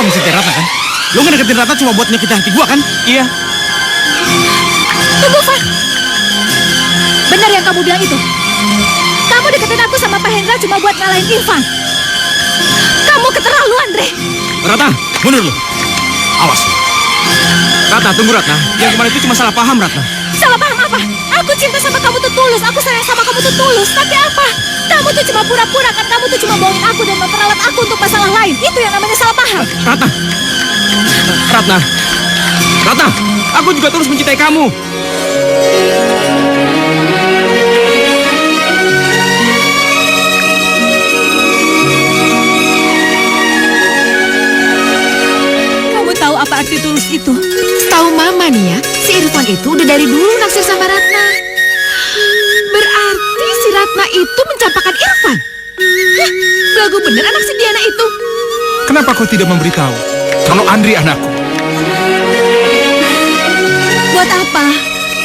mencintai Ratna kan? Lo ngedeketin Ratna cuma buat nyakitin hati gua kan? Iya. Tunggu, Van. Benar yang kamu bilang itu? Kamu deketin aku sama Pak Hendra cuma buat ngalahin Irfan. Kamu keterlaluan, Dre. Ratna, mundur lo. Awas. Ratna, tunggu Ratna. Yang kemarin itu cuma salah paham, Ratna. Salah paham apa? Aku cinta sama kamu tuh tulus. Aku sayang sama kamu tuh tulus. Tapi apa? Kamu tuh cuma pura-pura kan? Kamu tuh cuma bohongin aku dan memperalat aku untuk masalah lain. Itu yang namanya salah paham. Ratna. Ratna. Ratna, aku juga terus mencintai kamu. Kamu tahu apa arti tulus itu? Tahu Mama nih ya, si Irfan itu udah dari dulu naksir sama Ratna. Berarti si Ratna itu mencampakkan Irfan. Hah, belagu bener anak si Diana itu. Kenapa kau tidak memberitahu kalau Andri anakku? Buat apa?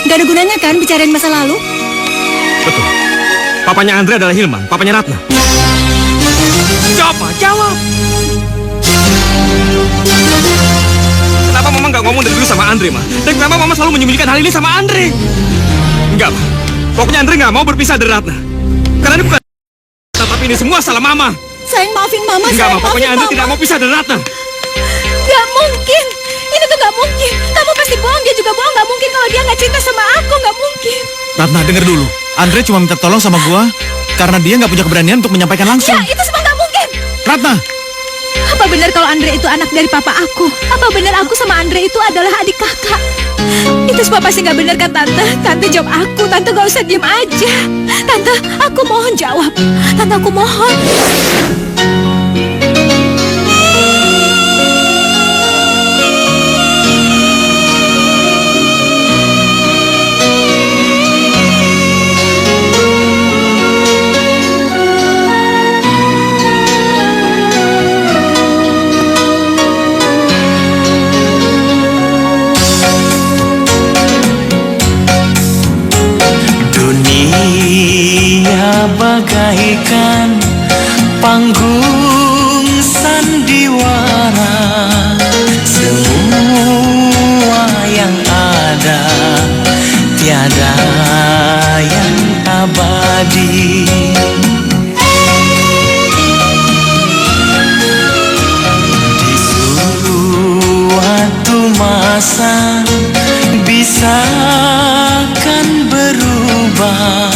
Gak ada gunanya kan bicarain masa lalu? Betul. Papanya Andre adalah Hilman, papanya Ratna. Jawab, Ma, jawab. Kenapa Mama nggak ngomong dari dulu sama Andre, Ma? Dan kenapa Mama selalu menyembunyikan hal ini sama Andre? Enggak, Ma. Pokoknya Andre nggak mau berpisah dari Ratna. Karena ini bukan tapi ini semua salah Mama. Sayang, maafin Mama. Enggak, Ma. Pokoknya Andre tidak mau pisah dari Ratna. Gak mungkin. Ini tuh gak mungkin. Kamu pasti bohong, dia juga bohong. Gak mungkin kalau dia gak cinta sama aku. Gak mungkin. Ratna, denger dulu. Andre cuma minta tolong sama gua karena dia nggak punya keberanian untuk menyampaikan langsung. Ya, itu semua gak mungkin. Ratna! Apa benar kalau Andre itu anak dari papa aku? Apa benar aku sama Andre itu adalah adik kakak? Itu semua pasti gak benar kan, Tante? Tante jawab aku. Tante gak usah diem aja. Tante, aku mohon jawab. Tante, aku mohon. Bagaikan panggung sandiwara, semua yang ada tiada yang abadi. Di suatu masa bisa kan berubah.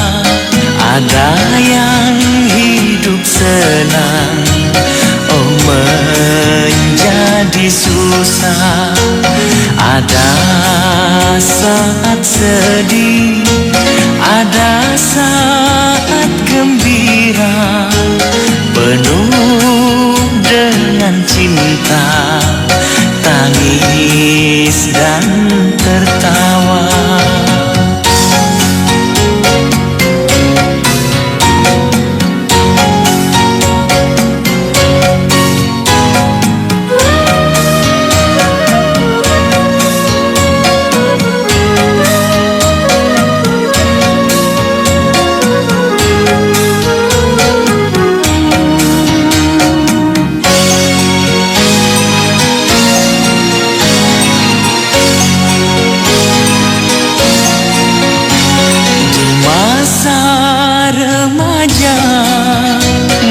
Ada yang hidup senang, oh menjadi susah. Ada saat sedih, ada saat gembira, penuh dengan cinta, tangis dan tertawa.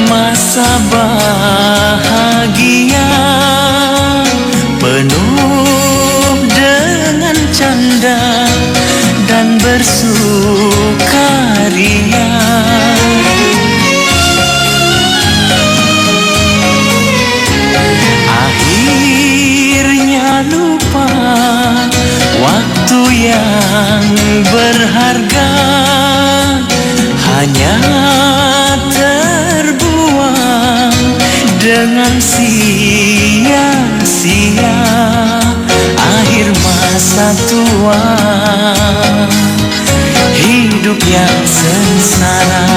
Masa bahagia penuh dengan canda dan bersukaria. Akhirnya lupa waktu yang berharga hanya dengan sia-sia. Akhir masa tua, hidup yang sengsara,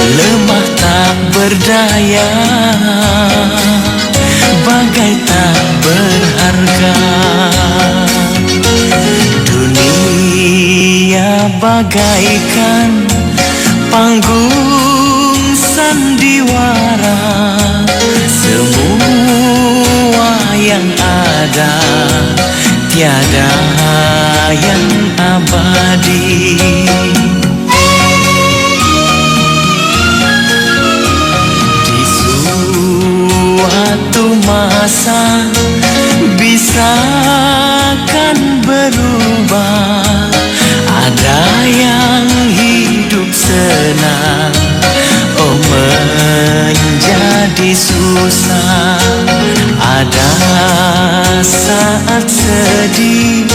lemah tak berdaya, bagai tak berharga. Dunia bagaikan panggung sandiwara, semua tiada yang abadi. Di suatu masa bisa kan berubah, ada yang hidup senang, oh menjadi susah. Ada saat sedih,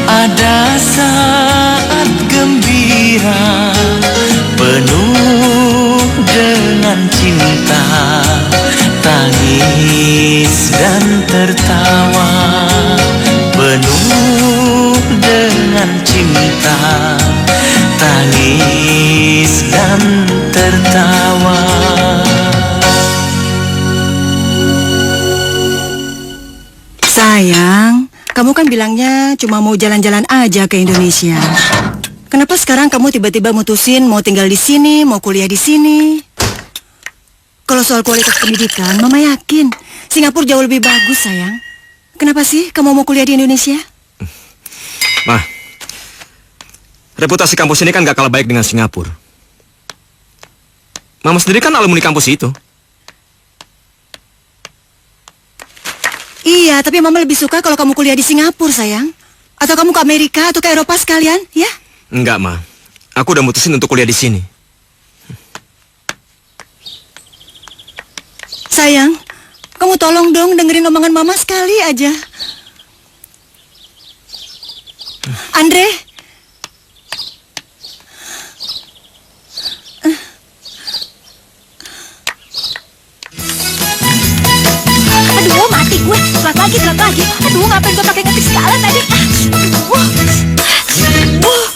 ada saat gembira, penuh dengan cinta, tangis dan tertawa. Penuh dengan cinta, tangis dan tertawa. Sayang, kamu kan bilangnya cuma mau jalan-jalan aja ke Indonesia. Kenapa sekarang kamu tiba-tiba mutusin mau tinggal di sini, mau kuliah di sini? Kalau soal kualitas pendidikan, Mama yakin Singapura jauh lebih bagus, sayang. Kenapa sih kamu mau kuliah di Indonesia? Ma, reputasi kampus ini kan gak kalah baik dengan Singapura. Mama sendiri kan alumni kampus itu. Iya, tapi Mama lebih suka kalau kamu kuliah di Singapura, sayang. Atau kamu ke Amerika atau ke Eropa sekalian, ya? Enggak, Ma. Aku udah mutusin untuk kuliah di sini. Sayang, kamu tolong dong dengerin omongan Mama sekali aja. Andre? Aduh, mati gue. Telat lagi. Aduh, ngapain gue pakai ngetik segala tadi? Aduh.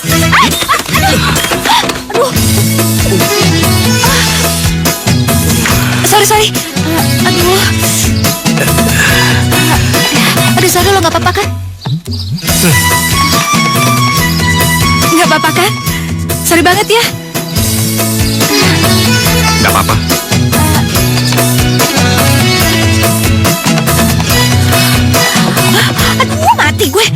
Sorry. Aduh. Aduh, sorry lo gak apa-apa kan? Gak apa-apa kan? Sorry banget ya. Gak apa-apa. Aduh, mati gue.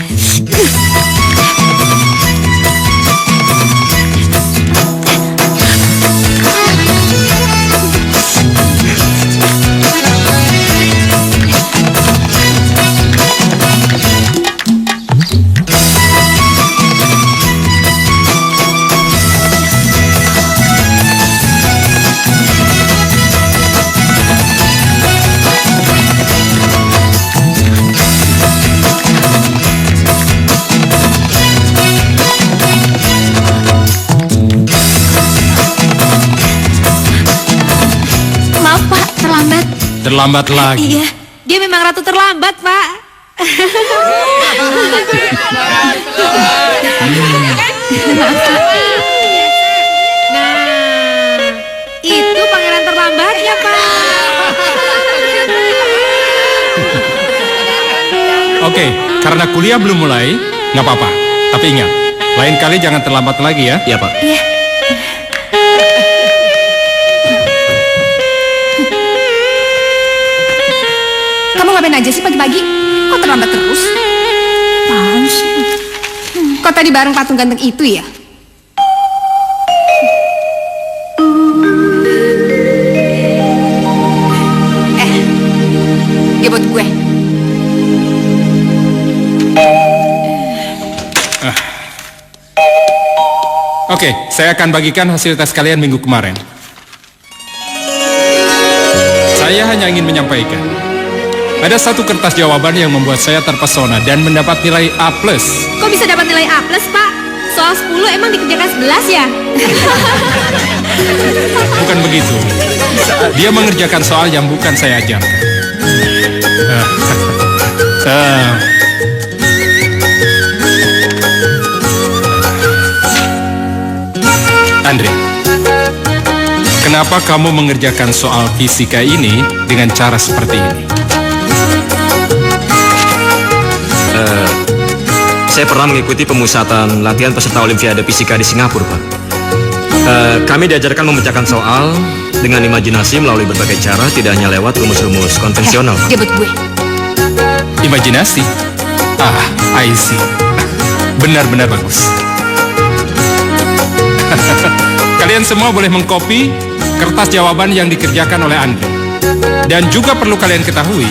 Terlambat lagi. Iya, dia memang ratu terlambat, Pak. Nah, itu pangeran terlambatnya, Pak. Oke, karena kuliah belum mulai, nggak apa-apa. Tapi ingat, lain kali jangan terlambat lagi ya. Iya, Pak. Iya. Kamu ngapain aja sih pagi-pagi? Kok terlambat terus? Apaan sih? Kok tadi bareng patung ganteng itu ya? Dia buat gue. Oke, saya akan bagikan hasil tes kalian minggu kemarin. Saya hanya ingin menyampaikan, ada satu kertas jawaban yang membuat saya terpesona dan mendapat nilai A+. Kok bisa dapat nilai A+, Pak? Soal 10 emang dikerjakan 11 ya? Bukan begitu. Dia mengerjakan soal yang bukan saya ajarkan. Andre, kenapa kamu mengerjakan soal fisika ini dengan cara seperti ini? Saya pernah mengikuti pemusatan latihan peserta Olimpiade Fisika di Singapura, Pak. Kami diajarkan memecahkan soal dengan imajinasi melalui berbagai cara, tidak hanya lewat rumus-rumus konvensional. Dia buat gue. Imajinasi. I see. Benar-benar bagus. Kalian semua boleh mengcopy kertas jawaban yang dikerjakan oleh Andre. Dan juga perlu kalian ketahui,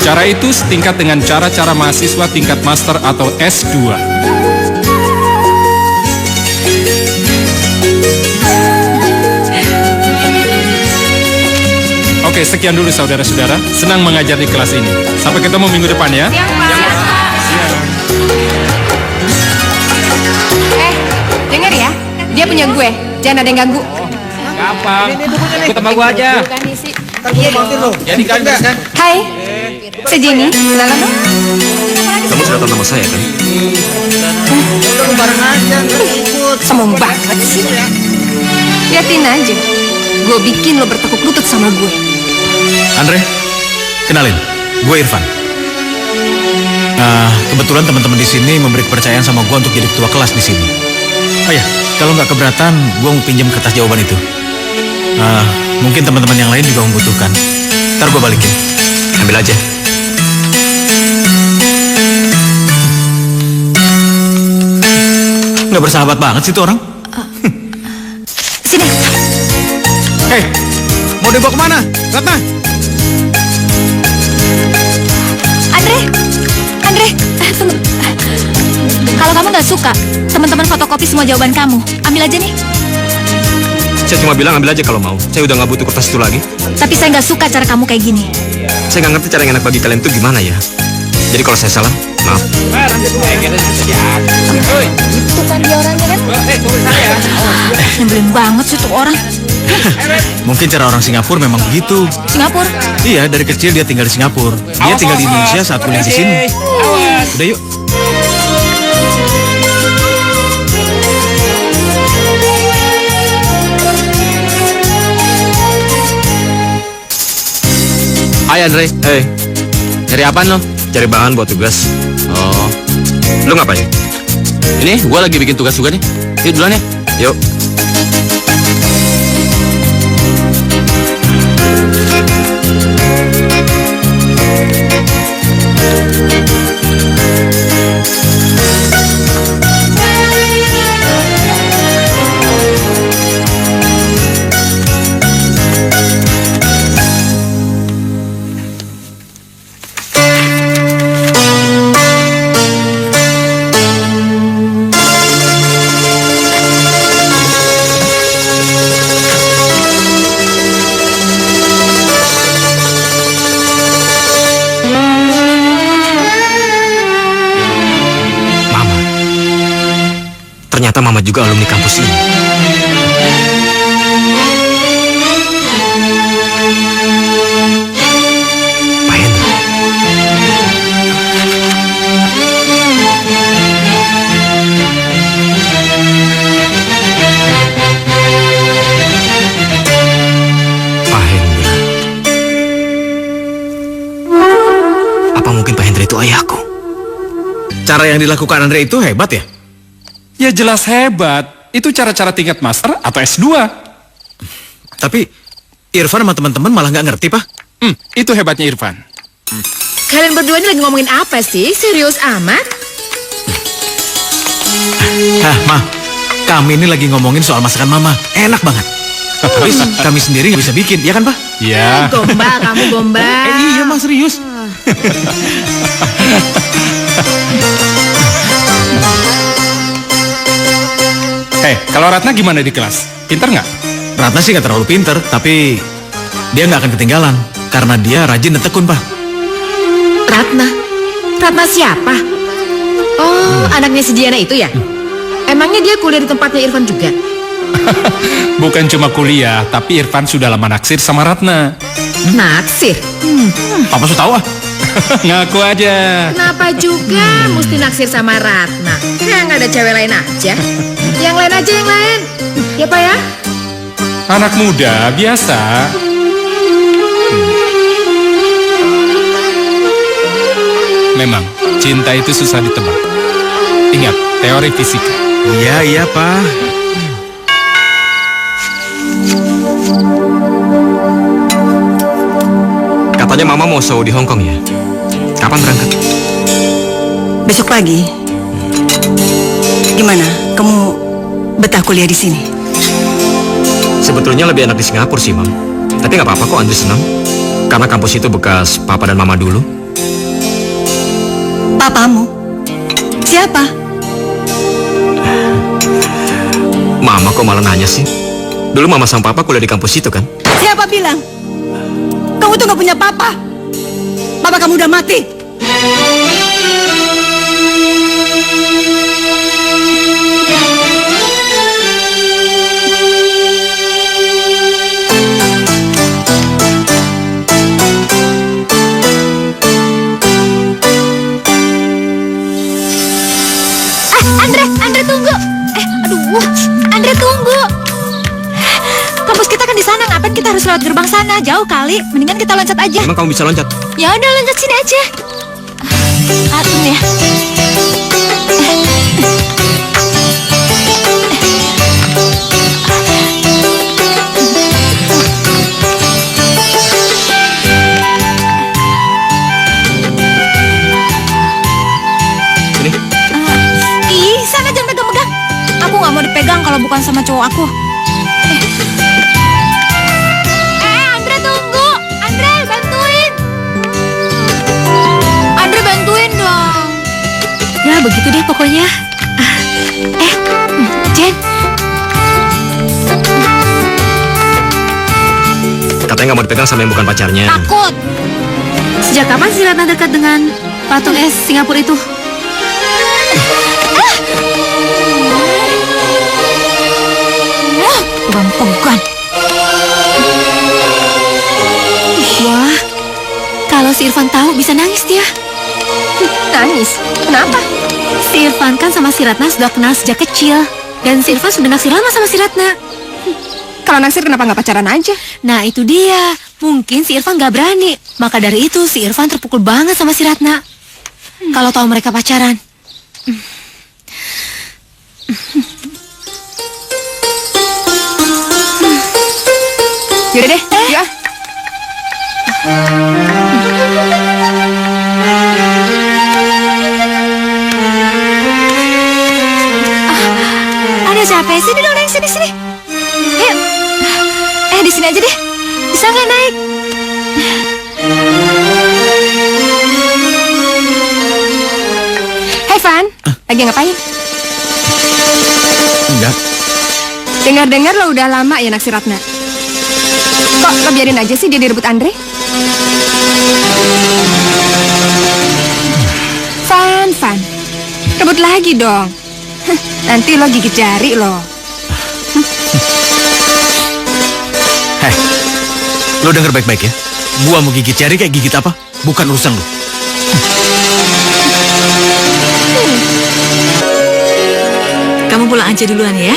cara itu setingkat dengan cara-cara mahasiswa tingkat master atau S2. Oke, sekian dulu saudara-saudara. Senang mengajar di kelas ini. Sampai ketemu minggu depan ya. Dengar ya, dia punya gue. Jangan ada yang ganggu. Gampang. Ikut sama gua aja. Jadi kan? Hai, saya Jenny. Kenalan dong. Kamu sudah tahu nama saya kan? Sombong banget sih. Liatin aja. Gue bikin lo bertekuk lutut sama gue. Andre, kenalin, gue Irfan. Kebetulan teman-teman di sini memberi kepercayaan sama gue untuk jadi ketua kelas di sini. Oh ya, kalau nggak keberatan, gue mau pinjam kertas jawaban itu. Mungkin teman-teman yang lain juga membutuhkan. Ntar gue balikin. Ambil aja. Nggak bersahabat banget sih tuh orang. Sini. Hei, mau dibawa kemana? Ratna? Andre, tunggu. Kalau kamu nggak suka, teman-teman fotokopi semua jawaban kamu. Ambil aja nih. Saya cuma bilang ambil aja kalau mau. Saya udah nggak butuh kertas itu lagi. Tapi saya nggak suka cara kamu kayak gini. Saya nggak ngerti cara yang enak bagi kalian itu gimana ya. Jadi kalau saya salah, maaf. Itu kan dia orangnya kan? Nyebelin banget sih tuh orang. Mungkin cara orang Singapura memang begitu. Singapura. Iya, dari kecil dia tinggal di Singapura. Dia tinggal di Indonesia saat kuliah di sini. Udah yuk. Hai Andre. Hei. Cari apaan lo? Cari bahan buat tugas. Oh. Lo ngapain? Ini gua lagi bikin tugas juga nih. Yuk duluan ya. Yuk. Ternyata Mama juga alumni kampus ini. Pak Hendra. Pak Hendra. Apa mungkin Pak Hendra itu ayahku? Cara yang dilakukan Andre itu hebat ya? Ya jelas hebat. Itu cara-cara tingkat master atau S2. Tapi Irfan sama teman-teman malah nggak ngerti, Pak. Itu hebatnya Irfan. Kalian berdua ini lagi ngomongin apa sih? Serius amat? Ma, kami ini lagi ngomongin soal masakan Mama. Enak banget. Habis kami sendiri nggak bisa bikin, ya kan, Pak? Ya. Gombal, kamu gombal. Iya, Mas, serius. Hei, kalau Ratna gimana di kelas? Pinter nggak? Ratna sih nggak terlalu pinter, tapi dia nggak akan ketinggalan karena dia rajin dan tekun, Pak. Ratna? Ratna siapa? Oh, anaknya si Diana itu ya? Emangnya dia kuliah di tempatnya Irfan juga? Bukan cuma kuliah, tapi Irfan sudah lama naksir sama Ratna. Naksir? Papa sudah tahu ah. Ngaku aja. Kenapa juga mesti naksir sama Ratna? Kayak nggak ada cewek lain aja. Yang lain aja, yang lain. Ya, Pak ya? Anak muda, biasa. Memang, cinta itu susah ditebak. Ingat, teori fisika. Iya, Pak. Katanya Mama mau show di Hong Kong ya? Kapan berangkat? Besok pagi. Gimana? Kamu betah kuliah di sini? Sebetulnya lebih enak di Singapura sih, Mam. Tapi nggak apa-apa kok Andre senang. Karena kampus itu bekas papa dan mama dulu. Papamu? Siapa? Mama kok malah nanya sih? Dulu mama sama papa kuliah di kampus itu kan? Siapa bilang? Kamu tuh gak punya papa. Papa kamu udah mati. Andre tunggu. Aduh, Andre tunggu. Kampus kita kan di sana, ngapain kita harus lewat gerbang sana? Jauh kali, mendingan kita loncat aja. Emang kamu bisa loncat? Ya udah loncat sini aja. Ini ya. Sini. Ih, sana jangan pegang-pegang. Aku nggak mau dipegang kalau bukan sama cowok aku. Andre tunggu. Andre bantuin. Andre bantuin dong. Ya begitu deh pokoknya. Jen. Katanya nggak mau dipegang sama yang bukan pacarnya. Takut. Sejak kapan si Ratna dekat dengan patung es Singapura itu? Pegang-pegang. Wah, kalau si Irfan tahu bisa nangis dia. Nangis? Kenapa? Si Irfan kan sama si Ratna sudah kenal sejak kecil. Dan si Irfan sudah naksir lama sama si Ratna. Kalau naksir kenapa nggak pacaran aja? Nah itu dia, mungkin si Irfan gak berani. Maka dari itu si Irfan terpukul banget sama si Ratna. Kalau tahu mereka pacaran. Yaudah deh, ya. Ada siapa? Sini dong, naik sini. Ayo. Di sini aja deh. Bisa nggak naik? Hai Van, lagi ngapain? Enggak. Dengar-dengar lo udah lama ya naksir Ratna. Kok lo biarin aja sih dia direbut Andre? Van, rebut lagi dong. Nanti lo gigit jari lo. Hei, lo denger baik-baik ya. Gua mau gigit jari kayak gigit apa? Bukan urusan lo. Kamu pulang aja duluan ya.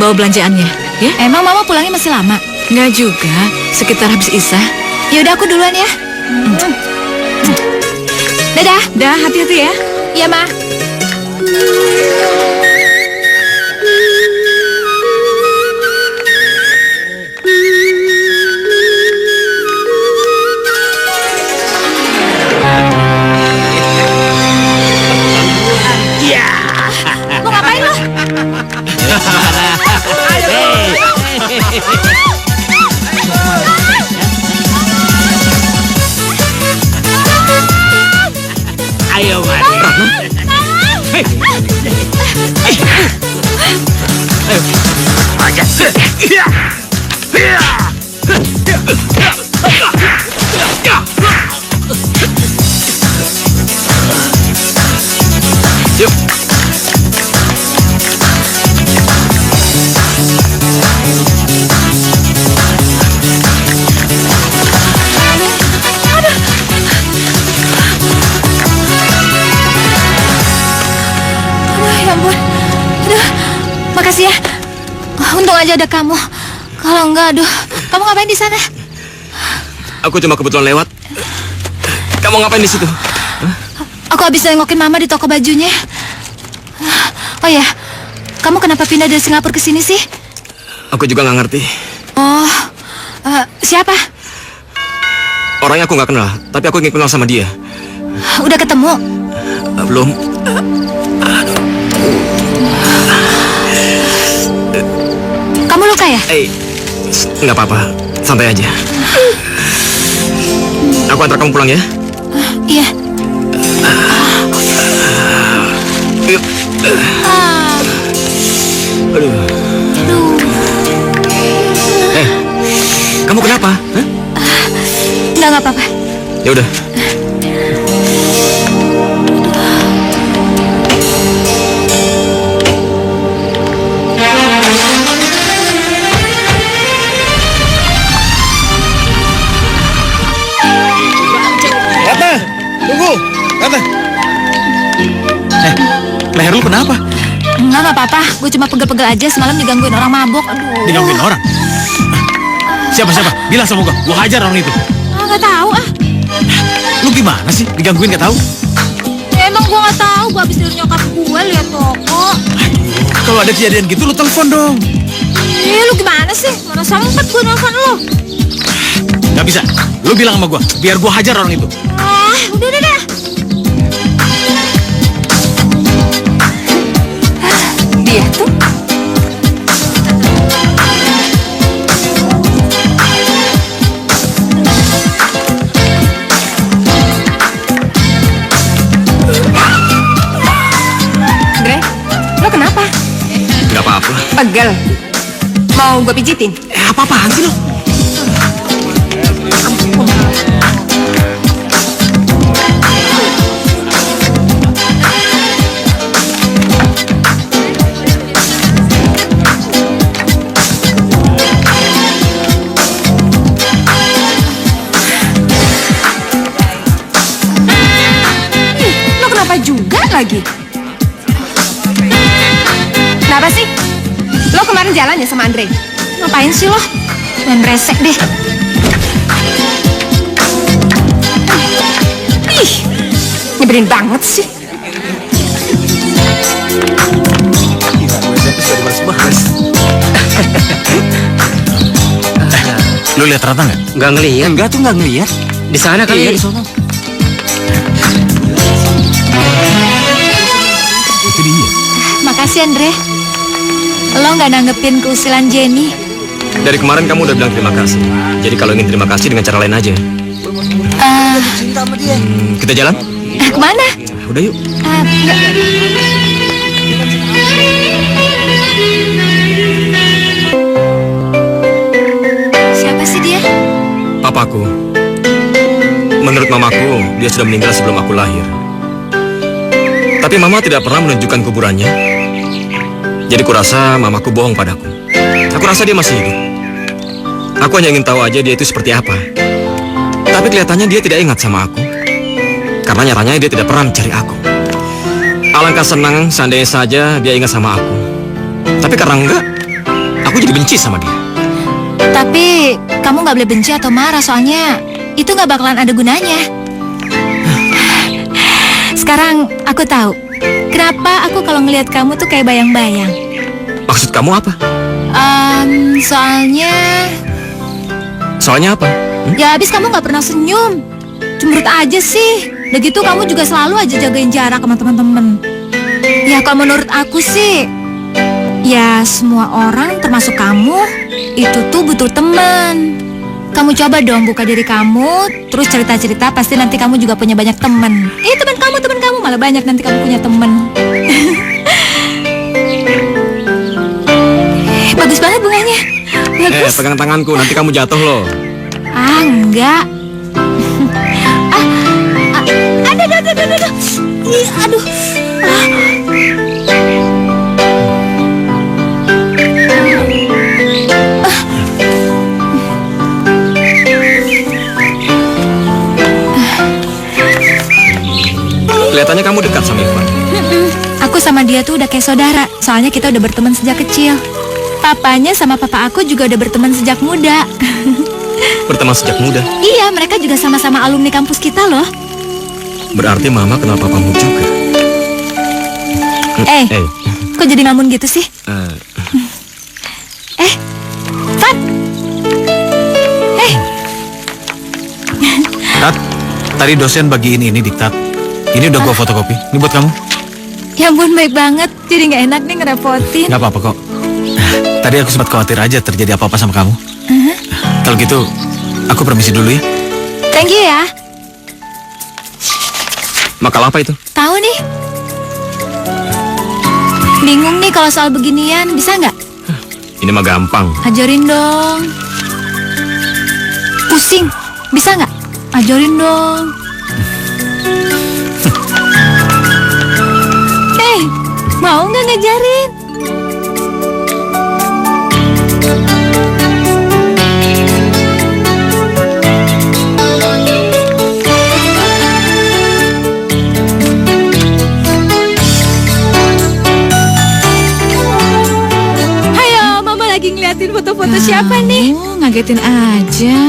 Bawa belanjaannya, ya? Emang mama pulangnya masih lama? Nggak juga, sekitar habis isya. Yaudah aku duluan ya. Dadah. Dah, hati-hati ya. Iya, Ma. Mau ngapain lo? Ayo mari. Hei, yuk. Ya ampun. Aduh, makasih ya. Untung aja ada kamu. Kalau enggak, aduh. Kamu ngapain di sana? Aku cuma kebetulan lewat. Kamu ngapain di situ? Aku habis nengokin Mama di toko bajunya. Oh ya, kamu kenapa pindah dari Singapura ke sini sih? Aku juga nggak ngerti. Oh, siapa? Orangnya aku nggak kenal, tapi aku ingin kenal sama dia. Udah ketemu? Belum. Kamu luka ya? Nggak apa-apa. Santai aja. Aku antar kamu pulang ya. Iya. Yuk. Aduh. Kamu kenapa? Hah? Nggak apa-apa. Ya udah. Ratna, tunggu. Ratna. Leher lu kenapa? Nggak apa-apa. Gue cuma pegel-pegel aja. Semalam digangguin orang mabok. Aduh. Digangguin orang? Siapa? Bilang sama gua hajar orang itu. Nggak tahu ah. Lu gimana sih? Digangguin gak tahu? Ya, emang gue nggak tahu. Gue habis dari nyokap gue lihat toko. Kalau ada kejadian gitu lu telepon dong. Lu gimana sih? Mana sempet gue nelfon lu? Gak bisa. Lu bilang sama gua, biar gua hajar orang itu. Udah deh. Dia tuh. Andre, lo kenapa? Nggak apa-apa. Pegel. Mau gue pijitin? Apa-apaan sih lo? Lo kenapa juga lagi? Kenapa sih? Lo kemarin jalan ya sama Andre? Ngapain sih lo? Dan resek deh. Ih, nyebelin banget sih. Lu lihat Ratna nggak? Nggak ngeliat. Enggak tuh nggak ngeliat. Di sana kali ya, di sana. Itu dia. Makasih Andre. Lo nggak nanggepin keusilan Jenny. Dari kemarin kamu udah bilang terima kasih. Jadi kalau ingin terima kasih dengan cara lain aja. Kita jalan? Kemana? Udah yuk. Siapa sih dia? Papaku. Menurut mamaku, dia sudah meninggal sebelum aku lahir. Tapi mama tidak pernah menunjukkan kuburannya. Jadi kurasa mamaku bohong padaku. Aku rasa dia masih hidup. Aku hanya ingin tahu aja dia itu seperti apa. Tapi kelihatannya dia tidak ingat sama aku. Karena nyatanya dia tidak pernah mencari aku. Alangkah senang seandainya saja dia ingat sama aku. Tapi karena enggak, aku jadi benci sama dia. Tapi kamu nggak boleh benci atau marah soalnya itu nggak bakalan ada gunanya. Sekarang aku tahu kenapa aku kalau ngelihat kamu tuh kayak bayang-bayang. Maksud kamu apa? Soalnya apa? ya habis kamu nggak pernah senyum. Cemberut aja sih. Udah gitu kamu juga selalu aja jagain jarak sama teman-teman. Ya kalau menurut aku sih, ya semua orang termasuk kamu itu tuh butuh teman. Kamu coba dong buka diri kamu, terus cerita-cerita, pasti nanti kamu juga punya banyak teman. Teman kamu malah banyak nanti kamu punya teman. Bagus banget bunganya. Bagus. Pegang tanganku, nanti kamu jatuh loh. Enggak. Aduh. Ih, aduh. Kelihatannya kamu dekat sama Irfan. Aku sama dia tuh udah kayak saudara. Soalnya kita udah berteman sejak kecil. Papanya sama papa aku juga udah berteman sejak muda. Berteman sejak muda. Iya, mereka juga sama-sama alumni kampus kita loh. Berarti mama kenal papamu juga. Kok jadi ngamun gitu sih? Fat. tadi dosen bagiin ini diktat. Ini udah gua fotokopi. Ini buat kamu. Ya ampun, baik banget. Jadi nggak enak nih ngerepotin. Nggak apa-apa kok. Tadi aku sempat khawatir aja terjadi apa-apa sama kamu. Kalau gitu, aku permisi dulu ya. Thank you ya. Makalah apa itu? Tahu nih. Bingung nih kalau soal beginian, bisa nggak? Ini mah gampang. Ajarin dong. Pusing, bisa nggak? Ajarin dong. Mau nggak ngajarin? Hayo, Mama lagi ngeliatin foto-foto siapa nih? Ngagetin aja.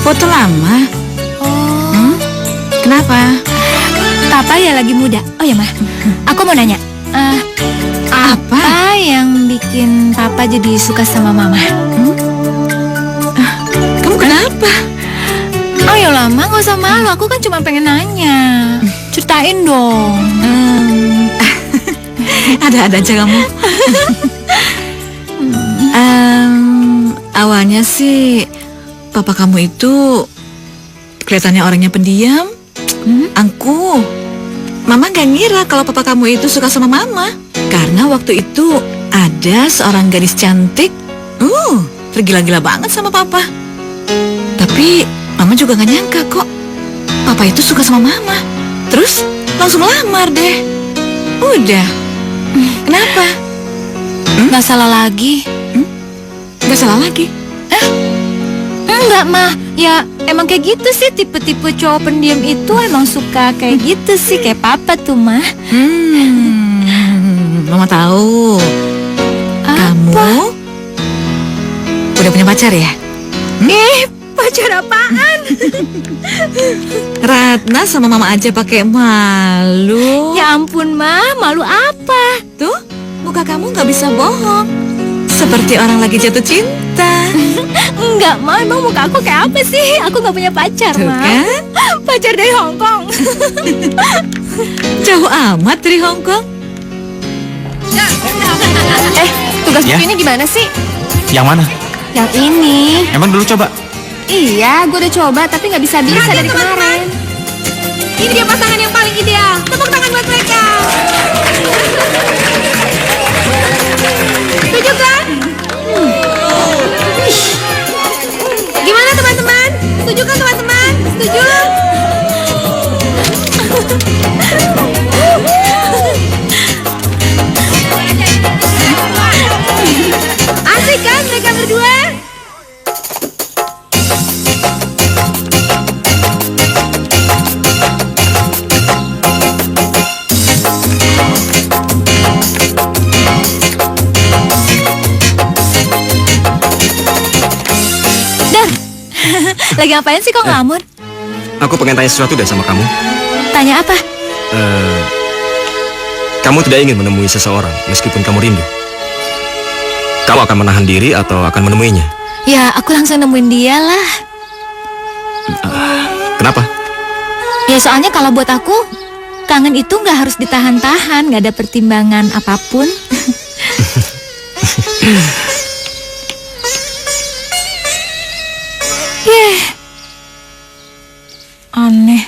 Foto lama. Oh, Kenapa? Papa ya lagi muda. Oh ya, Ma. Aku mau nanya. Apa yang bikin Papa jadi suka sama Mama? Kamu kenapa? Ayolah, Ma, nggak usah malu. Aku kan cuma pengen nanya. Ceritain dong. Ada-ada aja kamu. Awalnya sih papa kamu itu kelihatannya orangnya pendiam, angkuh. Mama gak ngira kalau papa kamu itu suka sama mama. Karena waktu itu ada seorang gadis cantik, tergila-gila banget sama papa. Tapi mama juga gak nyangka kok papa itu suka sama mama. Terus langsung lamar deh. Udah. Kenapa? Nggak salah lagi. Gak salah lagi? Enggak, Ma. Ya, emang kayak gitu sih. Tipe-tipe cowok pendiam itu emang suka kayak gitu sih. Kayak Papa tuh, Ma. Mama tahu. Kamu udah punya pacar ya? Pacar apaan? Ratna sama mama aja pakai malu. Ya ampun, Ma. Malu apa? Tuh, muka kamu nggak bisa bohong. Seperti orang lagi jatuh cinta. Enggak, Ma. Emang muka aku kayak apa sih? Aku nggak punya pacar, Tuh Ma. kan? Pacar dari Hong Kong. Jauh amat dari Hong Kong. Tugas Ya? buku ini gimana sih? Yang mana? Yang ini. Emang dulu coba. Iya, gue udah coba tapi nggak bisa-bisa dari kemarin. Ini dia pasangan yang paling ideal. Tepuk tangan buat mereka. Setuju kan? Gimana teman-teman? Setuju kan teman-teman? Setuju? Asik kan mereka berdua? Lagi ngapain sih kok ngelamun? Aku pengen tanya sesuatu deh sama kamu. Tanya apa? Kamu tidak ingin menemui seseorang meskipun kamu rindu. Kamu akan menahan diri atau akan menemuinya? Ya, aku langsung nemuin dia lah. Kenapa? Ya soalnya kalau buat aku, kangen itu nggak harus ditahan-tahan, nggak ada pertimbangan apapun. Aneh.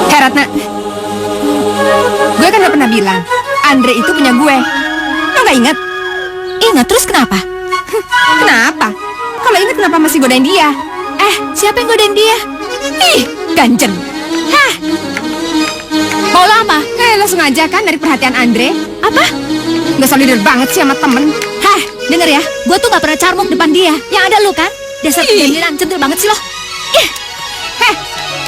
Hei Ratna, gue kan udah pernah bilang Andre itu punya gue. Lo gak inget? Ingat terus kenapa? Kenapa? Kalau inget kenapa masih godain dia? Siapa yang godain dia? Ih, ganjen. Hah, Mau lo apa? lo sengaja kan dari perhatian Andre? Apa? Gak solider banget sih sama temen. Hah, denger ya, gue tuh gak pernah carmuk depan dia. Yang ada lu kan? Dasar penjaminan, centil banget sih lo. Heh,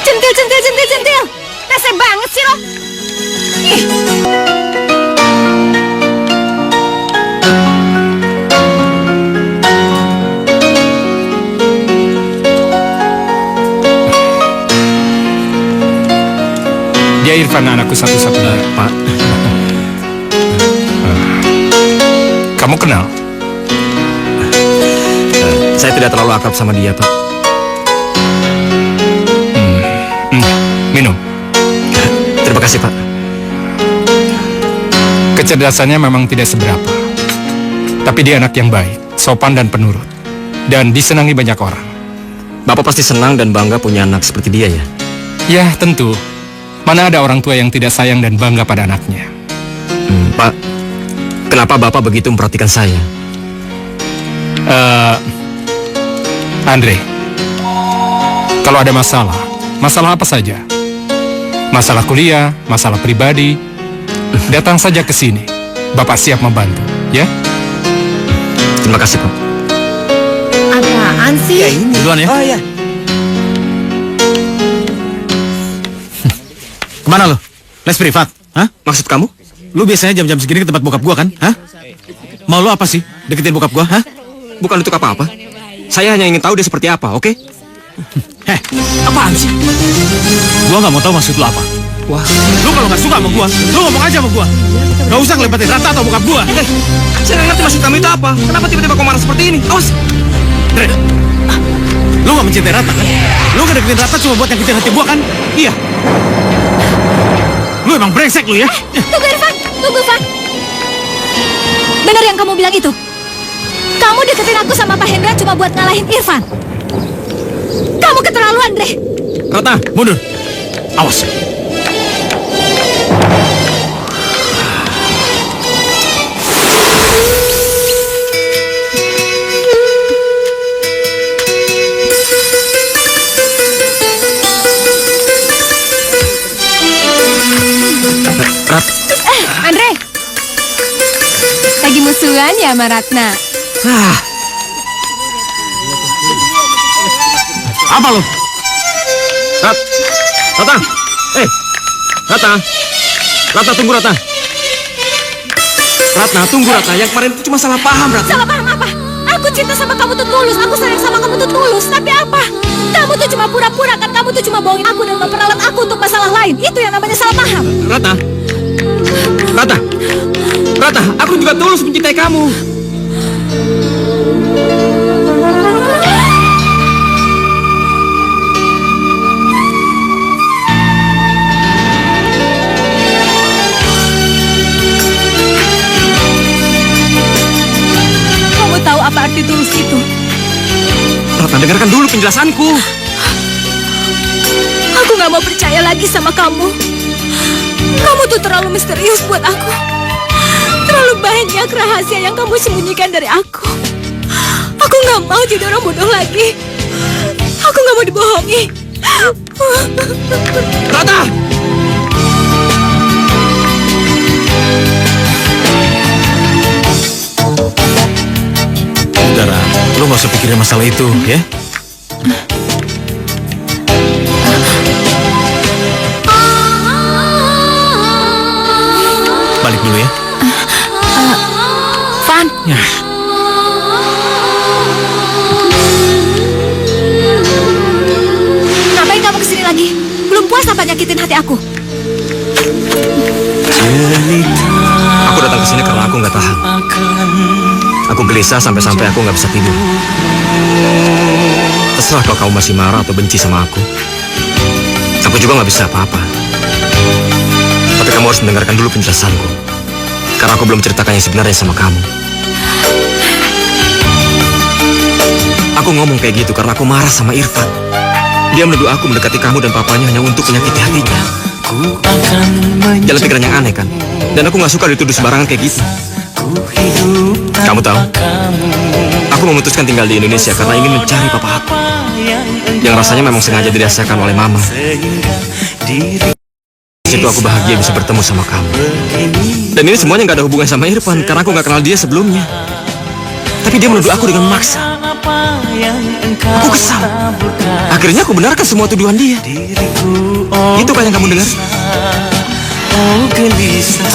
centil. Rese banget sih lo. Dia Irfan, anakku satu-satunya. Pak, Kamu kenal? saya tidak terlalu akrab sama dia, Pak. Terima kasih, Pak. Kecerdasannya memang tidak seberapa. Tapi dia anak yang baik, sopan dan penurut. Dan disenangi banyak orang. Bapak pasti senang dan bangga punya anak seperti dia ya? Ya, tentu. Mana ada orang tua yang tidak sayang dan bangga pada anaknya. Pak, kenapa Bapak begitu memperhatikan saya? Andre, kalau ada masalah apa saja? Masalah kuliah, masalah pribadi, datang saja ke sini. Bapak siap membantu, ya? Terima kasih, Pak. Apaan sih? Ya ini. Duluan ya. Oh ya. Kemana lo? Les privat? Hah? Maksud kamu? Lu biasanya jam-jam segini ke tempat bokap gua kan? Hah? Mau lu apa sih? Deketin bokap gua, hah? Bukan untuk apa-apa. Saya hanya ingin tahu dia seperti apa, oke? Heh, Apaan sih? gua nggak mau tahu maksud lu apa. Wah, Lu kalau nggak suka sama gua, lu ngomong aja sama gua. Gak usah ngelepatin Rata atau bokap gua. saya nggak ngerti maksud kamu itu apa. Kenapa tiba-tiba kau marah seperti ini? Awas! Dre, lu gak mencintai Rata kan? Lu ngedeketin Rata cuma buat nyakitin hati gua kan? Iya. Lu emang brengsek lu ya? Tunggu Irfan, tunggu Van. Benar yang kamu bilang itu? Kamu deketin aku sama Pak Hendra cuma buat ngalahin Irfan. Kamu keterlaluan, Dre. Rata, Mundur. Awas. Andre, lagi musuhan ya sama Ratna? Apa lu? Rata! Rata! Rata, tunggu Rata! Ratna, tunggu Ratna. Yang kemarin itu cuma salah paham, Ratna. Salah paham apa? Aku cinta sama kamu tuh tulus. Aku sayang sama kamu tuh tulus. Tapi apa? Kamu tuh cuma pura-pura kan? Kamu tuh cuma bohongin aku dan memperalat aku untuk masalah lain. Itu yang namanya salah paham. Rata! Rata! Rata, aku juga tulus mencintai kamu. Kamu tahu apa arti tulus itu? Rata, dengarkan dulu penjelasanku. Aku gak mau percaya lagi sama kamu. Kamu tuh terlalu misterius buat aku. Terlalu banyak rahasia yang kamu sembunyikan dari aku. Aku gak mau jadi orang bodoh lagi. Aku gak mau dibohongi. Rata! Udah, Rat. Lu gak usah pikirin masalah itu, ya? Balik dulu ya. Van, Ya. ngapain kamu kesini lagi? Belum puas apa nyakitin hati aku? Aku datang ke sini karena aku nggak tahan. Aku gelisah sampai-sampai aku nggak bisa tidur. Terserah kalau kamu masih marah atau benci sama aku. Aku juga nggak bisa apa-apa. Tapi kamu harus mendengarkan dulu penjelasanku. Karena aku belum ceritakan yang sebenarnya sama kamu. Aku ngomong kayak gitu karena aku marah sama Irfan. Dia menuduh aku mendekati kamu dan papanya hanya untuk menyakiti hatinya. Jalan pikiran yang aneh kan? Dan aku nggak suka dituduh sembarangan kayak gitu. Kamu tahu, aku memutuskan tinggal di Indonesia karena ingin mencari papa aku. Yang rasanya memang sengaja dirasakan oleh mama. Di situ aku bahagia bisa bertemu sama kamu. Dan ini semuanya nggak ada hubungan sama Irfan karena aku nggak kenal dia sebelumnya. Tapi dia menuduh aku dengan memaksa. Aku kesal. Akhirnya aku benarkan semua tuduhan dia. Itu kan yang kamu dengar? Oh gelisah.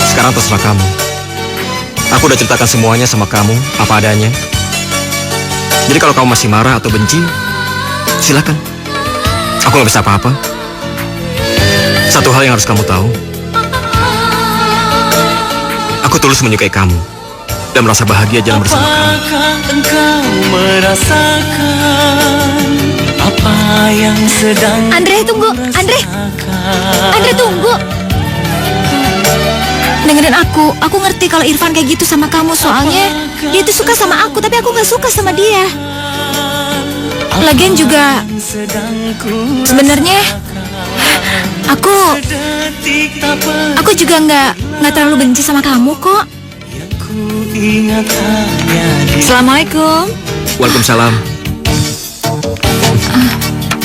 Sekarang terserah kamu. Aku udah ceritakan semuanya sama kamu, apa adanya. Jadi kalau kamu masih marah atau benci, silakan. Aku nggak bisa apa-apa. Satu hal yang harus kamu tahu. Aku tulus menyukai kamu. dan merasa bahagia jalan bersama kami. Apakah engkau merasakan apa yang sedang Andre, tunggu. Andre. Andre, tunggu. Dengerin aku. Aku ngerti kalau Irfan kayak gitu sama kamu. Soalnya dia tuh suka sama aku, tapi aku gak suka sama dia. Lagian juga sebenarnya aku juga nggak terlalu benci sama kamu kok. Assalamualaikum. Waalaikumsalam.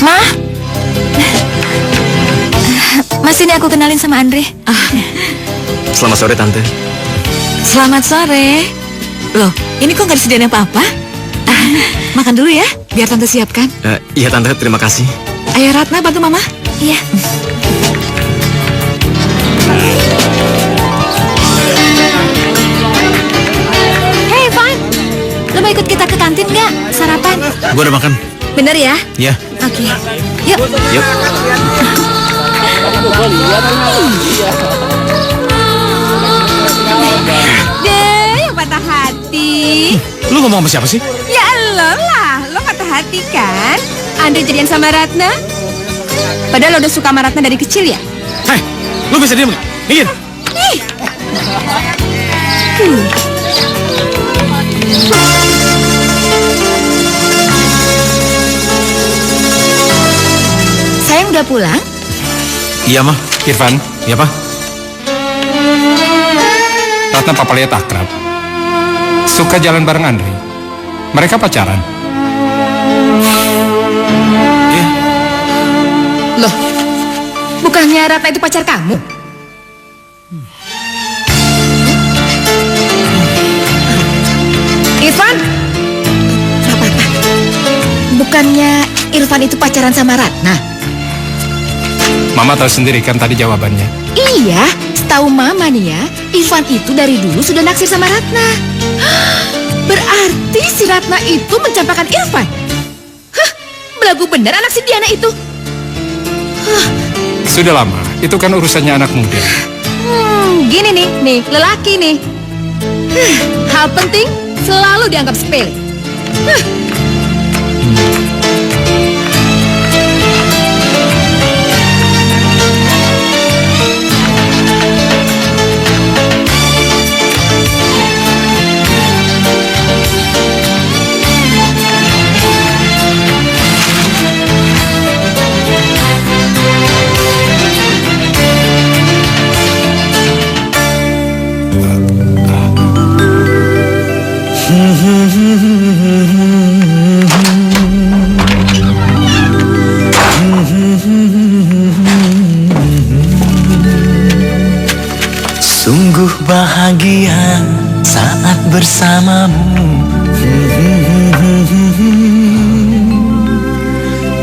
Ma, Mas, ini aku kenalin sama Andre. Selamat sore, Tante. Selamat sore. Loh, ini kok nggak disediain apa-apa? Makan dulu ya, biar Tante siapkan. Iya, Tante. Terima kasih. Ayo Ratna, bantu Mama. Iya. Hey, Van. Lo mau ikut kita ke kantin nggak? Sarapan? Gue udah makan. Bener ya? Ya. Oke. Yuk. Yuk. Deh, yang patah hati. Lu ngomong sama siapa sih? Ya lo lah, lo patah hati kan? Andre jadian sama Ratna? Padahal lo udah suka sama Ratna dari kecil ya? Hei, lu bisa diem gak? Minggir. Sayang udah pulang? Iya, mah. Irfan, Iya, Pak. Ratna papa lihat akrab. Suka jalan bareng Andre. Mereka pacaran. Iya. Loh, bukannya Ratna itu pacar kamu? Irfan? Apa-apa. Bukannya Irfan itu pacaran sama Ratna? Mama tahu sendiri kan tadi jawabannya. Iya, setahu Mama nih ya, Irfan itu dari dulu sudah naksir sama Ratna. Berarti si Ratna itu mencampakkan Irfan. Hah, belagu bener anak si Diana itu. Sudah lama, itu kan urusannya anak muda. Gini nih, lelaki nih. Hal penting selalu dianggap sepele. Sungguh bahagia saat bersamamu.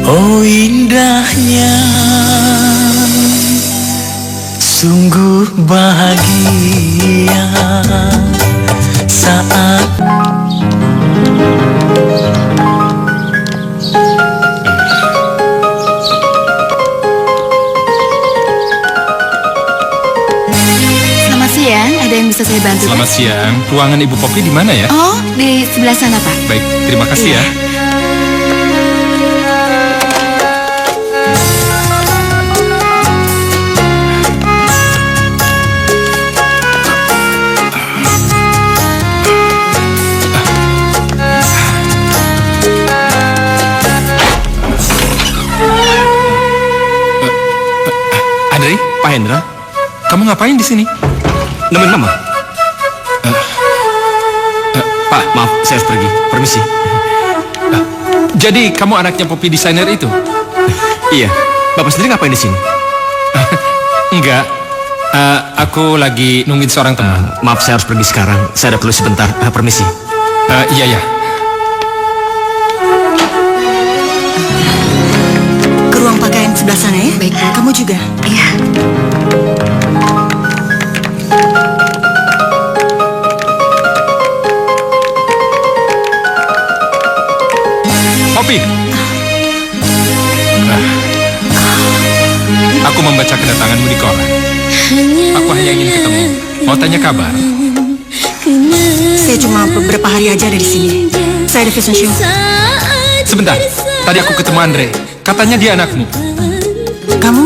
Oh indahnya, sungguh bahagia saat Selamat siang, ada yang bisa saya bantu? Selamat siang. Ruangan Ibu Poppy di mana ya? Oh, di sebelah sana, Pak. Baik, terima kasih ya. Andre, Pak Hendra, kamu ngapain di sini? nemenin Mama. Pak, maaf, saya harus pergi. Permisi. Jadi kamu anaknya Poppy desainer itu? Iya, Bapak sendiri ngapain di sini? Enggak. Aku lagi nungguin seorang teman. Maaf, saya harus pergi sekarang. Saya ada perlu sebentar. Permisi. Iya ya. Ke ruang pakaian sebelah sana ya. Baik, Bu. Kamu juga. Iya. Poppy. Aku membaca kedatanganmu di koran. Aku hanya ingin ketemu. Mau tanya kabar? Saya cuma beberapa hari aja ada di sini. Saya ada fashion show. Sebentar, tadi aku ketemu Andre. Katanya dia anakmu. Kamu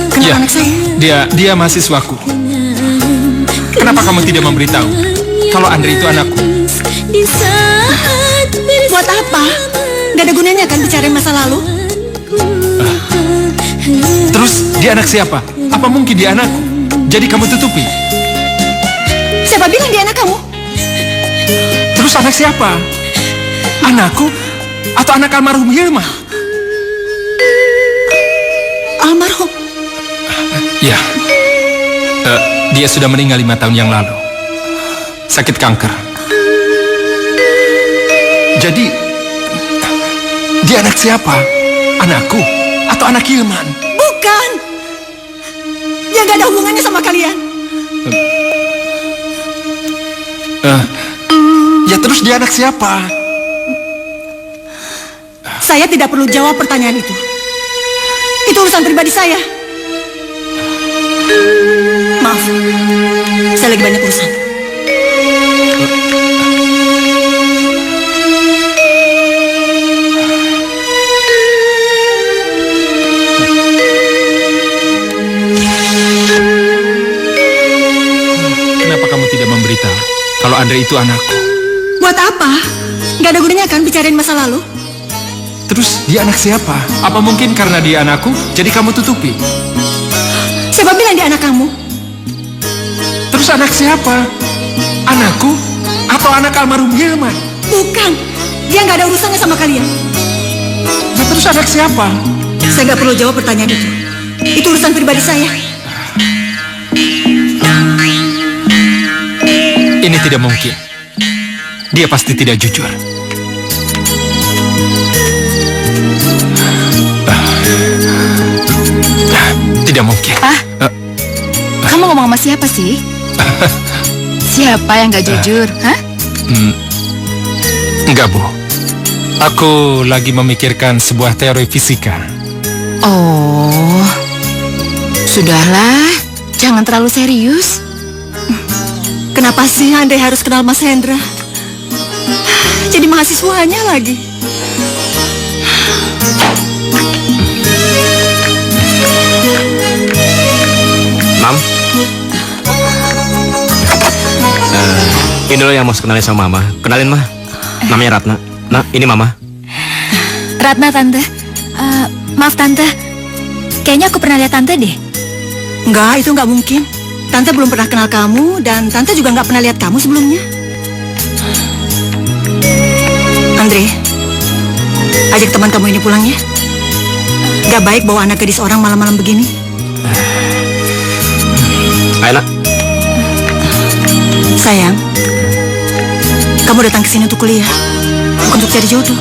kenal Ya, anak saya? dia mahasiswaku. Kenapa kamu tidak memberitahu kalau Andre itu anakku? Buat apa? Gak ada gunanya kan bicarain masa lalu? Terus dia anak siapa? Apa mungkin dia anakku? Jadi kamu tutupi. Siapa bilang dia anak kamu? Terus anak siapa? Anakku atau anak almarhum Hilma? Almarhum. Ya, dia sudah meninggal 5 tahun yang lalu. Sakit kanker. Jadi, dia anak siapa? Anakku atau anak Hilman? Bukan. Dia gak ada hubungannya sama kalian. Ya terus dia anak siapa? Saya tidak perlu jawab pertanyaan itu. Itu urusan pribadi saya. Maaf, saya lagi banyak urusan. Kenapa kamu tidak memberitahu kalau Andre itu anakku? Buat apa? Gak ada gunanya kan bicarain masa lalu? Terus dia anak siapa? Apa mungkin karena dia anakku, jadi kamu tutupi? Siapa bilang dia anak kamu? Terus anak siapa? Anakku atau anak almarhum Hilman? Bukan. Dia gak ada urusannya sama kalian. Nah, terus anak siapa? Saya gak perlu jawab pertanyaan itu. Itu urusan pribadi saya. Ini tidak mungkin. Dia pasti tidak jujur. Tidak mungkin. Pak, kamu ngomong sama siapa sih? Siapa yang gak jujur? Hah? Enggak, Bu. Aku lagi memikirkan sebuah teori fisika. Oh, sudahlah. Jangan terlalu serius. Kenapa sih Andre harus kenal Mas Hendra? Jadi mahasiswanya lagi. Mam, ini loh yang mau kenalin sama Mama. Kenalin, Mah. Namanya Ratna. Nah, ini Mama. Ratna, Tante. Maaf, Tante. Kayaknya aku pernah lihat Tante deh. Enggak, itu enggak mungkin. Tante belum pernah kenal kamu dan Tante juga enggak pernah lihat kamu sebelumnya. Andre, ajak teman kamu ini pulang ya. Gak baik bawa anak gadis orang malam-malam begini. Ayo, Nak. Sayang, kamu datang ke sini untuk kuliah, bukan untuk cari jodoh.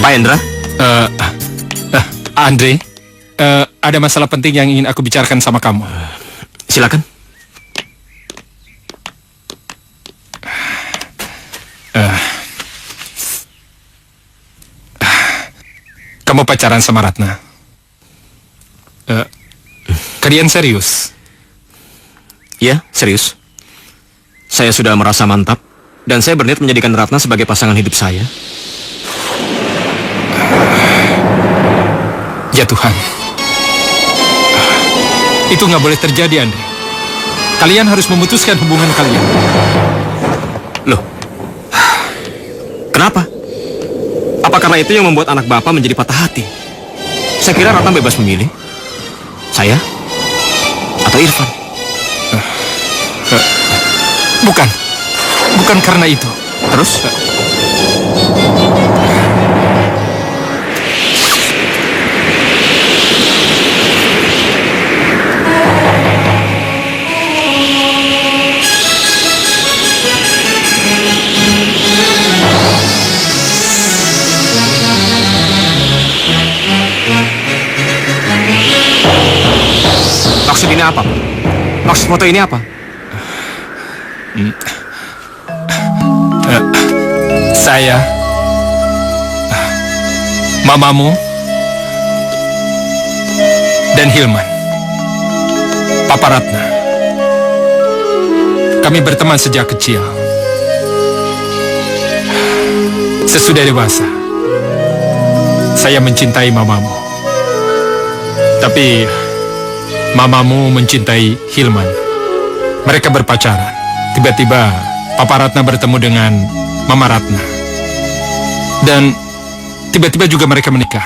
Pak Hendra. Andre, ada masalah penting yang ingin aku bicarakan sama kamu. Silakan. Kamu pacaran sama Ratna? Kalian serius? Ya, serius. Saya sudah merasa mantap dan saya berniat menjadikan Ratna sebagai pasangan hidup saya. Ya Tuhan, itu nggak boleh terjadi, Andre. Kalian harus memutuskan hubungan kalian. Loh, kenapa? Apa karena itu yang membuat anak Bapak menjadi patah hati? Saya kira Ratna bebas memilih. Saya atau Irfan? Bukan karena itu. Terus? Maksud ini apa, Pak? Maksud foto ini apa? Saya, mamamu, dan Hilman, Papa Ratna. Kami berteman sejak kecil. Sesudah dewasa, saya mencintai mamamu. Tapi mamamu mencintai Hilman. Mereka berpacaran. Tiba-tiba Papa Ratna bertemu dengan Mama Ratna. Dan tiba-tiba juga mereka menikah.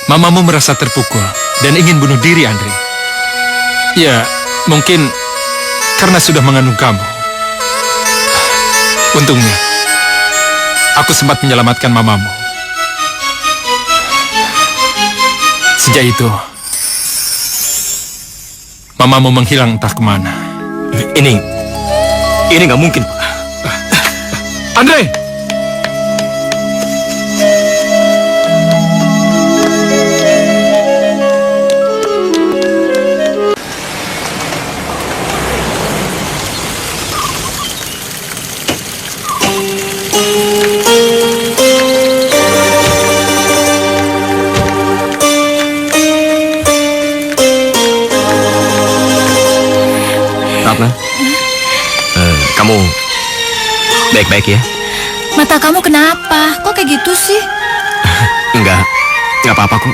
Mamamu merasa terpukul dan ingin bunuh diri, Andre. Ya, mungkin karena sudah mengandung kamu. Untungnya, aku sempat menyelamatkan mamamu. Sejak itu, mamamu menghilang entah kemana. Ini nggak mungkin, Pak. Andre! Ratna, kamu baik-baik ya? Mata kamu kenapa? Kok kayak gitu sih? Nggak apa-apa kok.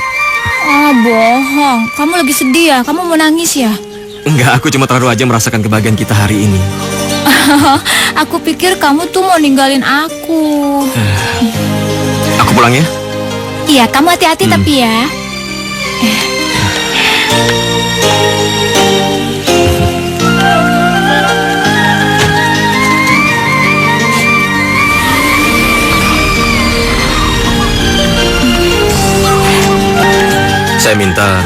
Oh, bohong. Kamu lagi sedih ya? Kamu mau nangis ya? Enggak, aku cuma terlalu aja merasakan kebahagiaan kita hari ini. Aku pikir kamu tuh mau ninggalin aku. Aku pulang ya? Iya, kamu hati-hati tapi ya. Saya minta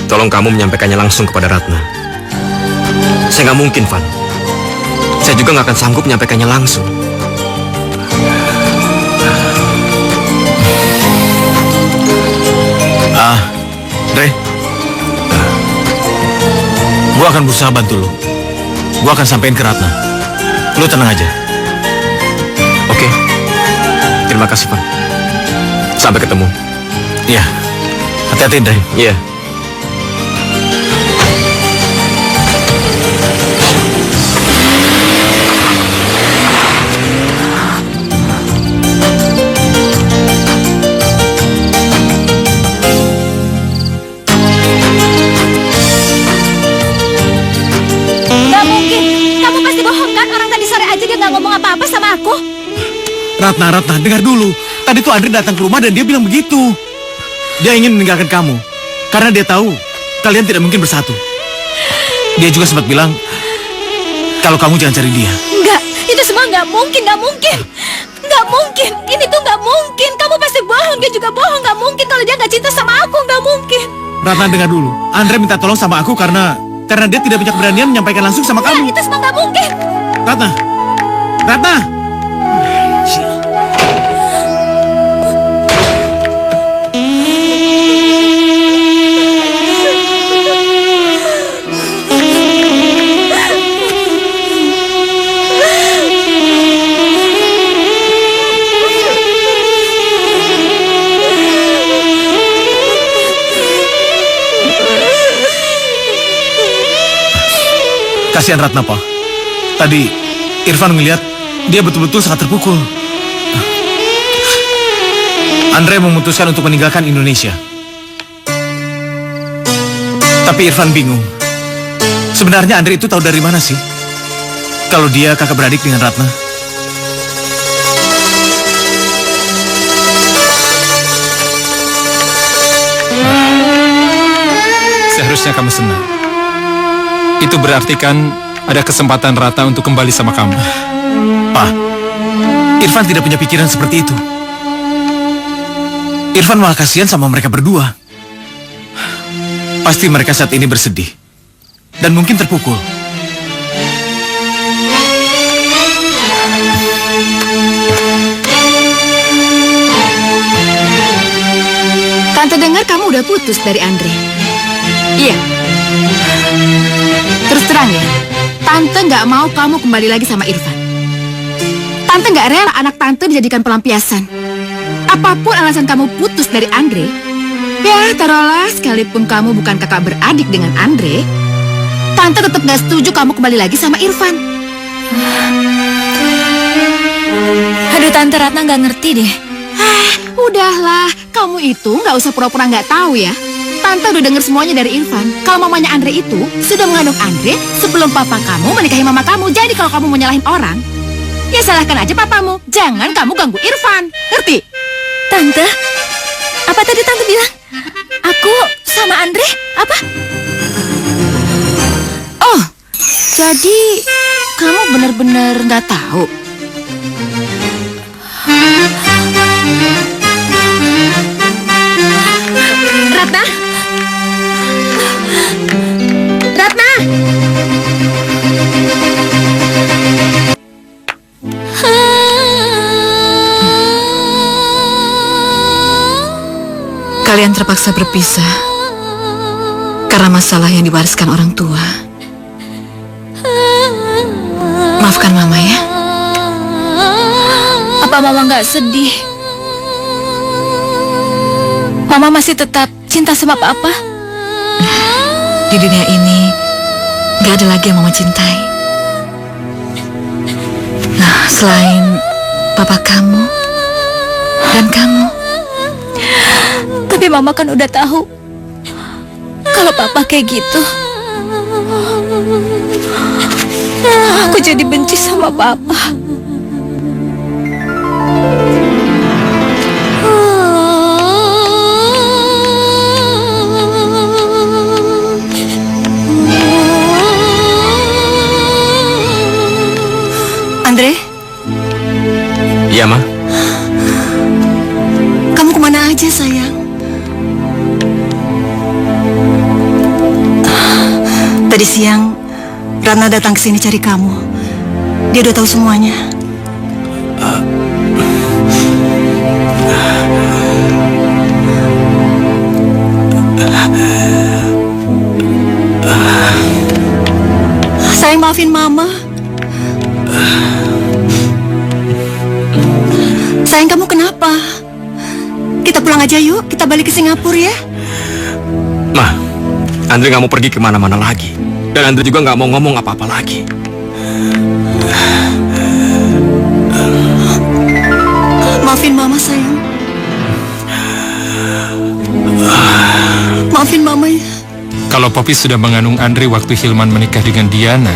tolong kamu menyampaikannya langsung kepada Ratna. Saya nggak mungkin, Van. Saya juga nggak akan sanggup menyampaikannya langsung. Dre, gua akan berusaha bantu lu. Gua akan sampein ke Ratna. Lu tenang aja. Oke. Terima kasih, Van. Sampai ketemu. Iya. Hati-hati, Dre. Iya. Gak mungkin. Kamu pasti bohong kan? Orang tadi sore aja dia gak ngomong apa-apa sama aku. Ratna, dengar dulu. Tadi tuh Andre datang ke rumah dan dia bilang begitu. Dia ingin meninggalkan kamu karena dia tahu kalian tidak mungkin bersatu. Dia juga sempat bilang kalau kamu jangan cari dia. Enggak, itu semua nggak mungkin. Nggak mungkin. Ini tuh nggak mungkin. Kamu pasti bohong, dia juga bohong. Nggak mungkin kalau dia nggak cinta sama aku. Nggak mungkin. Ratna, dengar dulu. Andre minta tolong sama aku karena dia tidak punya keberanian menyampaikan langsung sama Enggak, kamu. itu semua nggak mungkin. Ratna. Kasihan Ratna, Pak. Tadi Irfan ngeliat dia betul-betul sangat terpukul. Andre memutuskan untuk meninggalkan Indonesia. Tapi Irfan bingung. Sebenarnya Andre itu tahu dari mana sih kalau dia kakak beradik dengan Ratna? Seharusnya kamu senang. Itu berarti kan ada kesempatan Ratna untuk kembali sama kamu. Pak, Irfan tidak punya pikiran seperti itu. Irfan malah kasihan sama mereka berdua. Pasti mereka saat ini bersedih. Dan mungkin terpukul. Tante dengar kamu udah putus dari Andre. Iya. Terus terang ya, Tante nggak mau kamu kembali lagi sama Irfan. Tante nggak rela anak tante dijadikan pelampiasan. Apapun alasan kamu putus dari Andre, ya taruhlah sekalipun kamu bukan kakak beradik dengan Andre, Tante tetap nggak setuju kamu kembali lagi sama Irfan. Aduh, Tante Ratna nggak ngerti deh. Udahlah, kamu itu nggak usah pura-pura nggak tahu ya. Tante udah denger semuanya dari Irfan. Kalau mamanya Andre itu sudah mengandung Andre sebelum papa kamu menikahi mama kamu. Jadi kalau kamu mau nyalahin orang, ya salahkan aja papamu. Jangan kamu ganggu Irfan. Ngerti? Tante, apa tadi Tante bilang? Aku sama Andre? Apa? Oh, jadi kamu benar-benar nggak tahu? Ratna? Ratna? Kalian terpaksa berpisah karena masalah yang diwariskan orang tua. Maafkan Mama ya. Apa Mama nggak sedih? Mama masih tetap cinta sama Papa? Di dunia ini gak ada lagi yang Mama cintai. Nah, selain Papa kamu dan kamu. Tapi Mama kan udah tahu kalau Papa kayak gitu. Aku jadi benci sama Papa. Andre, Iya, Ma. kamu kemana aja sayang? Tadi siang, Ratna datang ke sini cari kamu. Dia udah tahu semuanya. Sayang, maafin Mama. Sayang, kamu kenapa? Kita pulang aja yuk, kita balik ke Singapura ya. Ma, Andre nggak mau pergi kemana-mana lagi. Dan Andre juga nggak mau ngomong apa-apa lagi. Maafin Mama sayang. Maafin Mama ya. Kalau Poppy sudah mengandung Andre waktu Hilman menikah dengan Diana,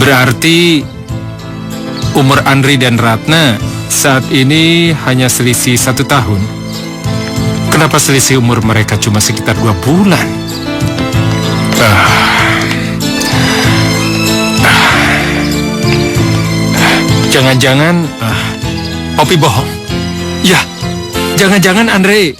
berarti umur Andre dan Ratna saat ini hanya selisih 1 tahun. Kenapa selisih umur mereka cuma sekitar 2 bulan? Jangan-jangan Poppy bohong. Ya, jangan-jangan Andre.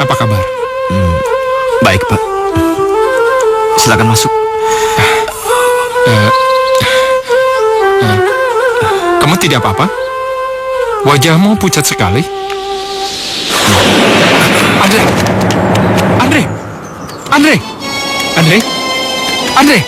Apa kabar? Baik, Pak. Silakan masuk. Kamu tidak apa-apa? Wajahmu pucat sekali. Andre! Andre! Andre! Andre! Andre!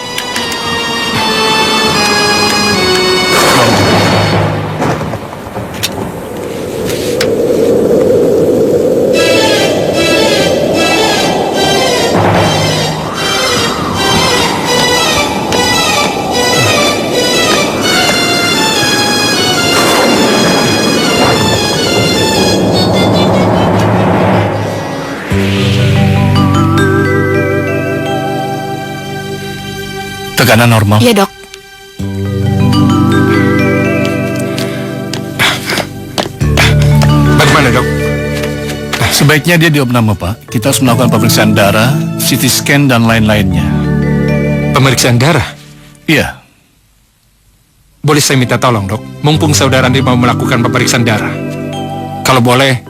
Tekanan normal. Iya dok. Bagaimana dok? Sebaiknya dia diopname, Pak. Kita harus melakukan pemeriksaan darah, CT scan, dan lain-lainnya. Pemeriksaan darah? Iya, boleh saya minta tolong, Dok? Mumpung saudara Andre mau melakukan pemeriksaan darah. Kalau boleh,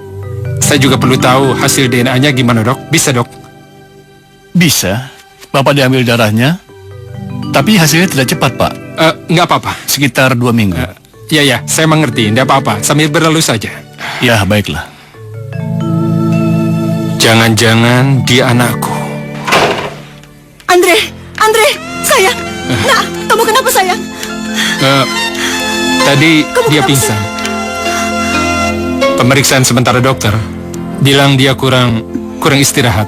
saya juga perlu tahu hasil DNA-nya gimana, Dok? Bisa, Dok? Bisa. Bapak diambil darahnya, tapi hasilnya tidak cepat, Pak. Nggak apa-apa. Sekitar 2 minggu. Ya, saya mengerti. Nggak apa-apa. Sambil berlalu saja. Ya, baiklah. Jangan-jangan dia anakku. Andre, sayang. Nak, kamu kenapa sayang? Tadi dia pingsan. Pemeriksaan sementara dokter bilang dia kurang istirahat,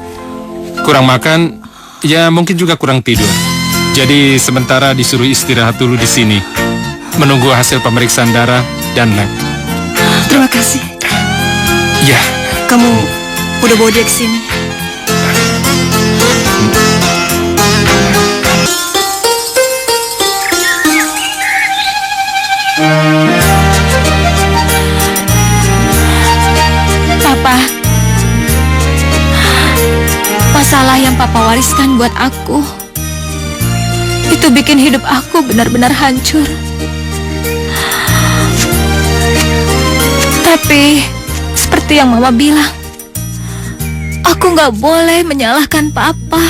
kurang makan, ya mungkin juga kurang tidur. Jadi sementara disuruh istirahat dulu di sini, menunggu hasil pemeriksaan darah dan lab. Terima kasih. Ya, Kamu udah bawa dia ke sini. Papa, masalah yang Papa wariskan buat aku itu bikin hidup aku benar-benar hancur. Tapi seperti yang Mama bilang, aku nggak boleh menyalahkan Papa.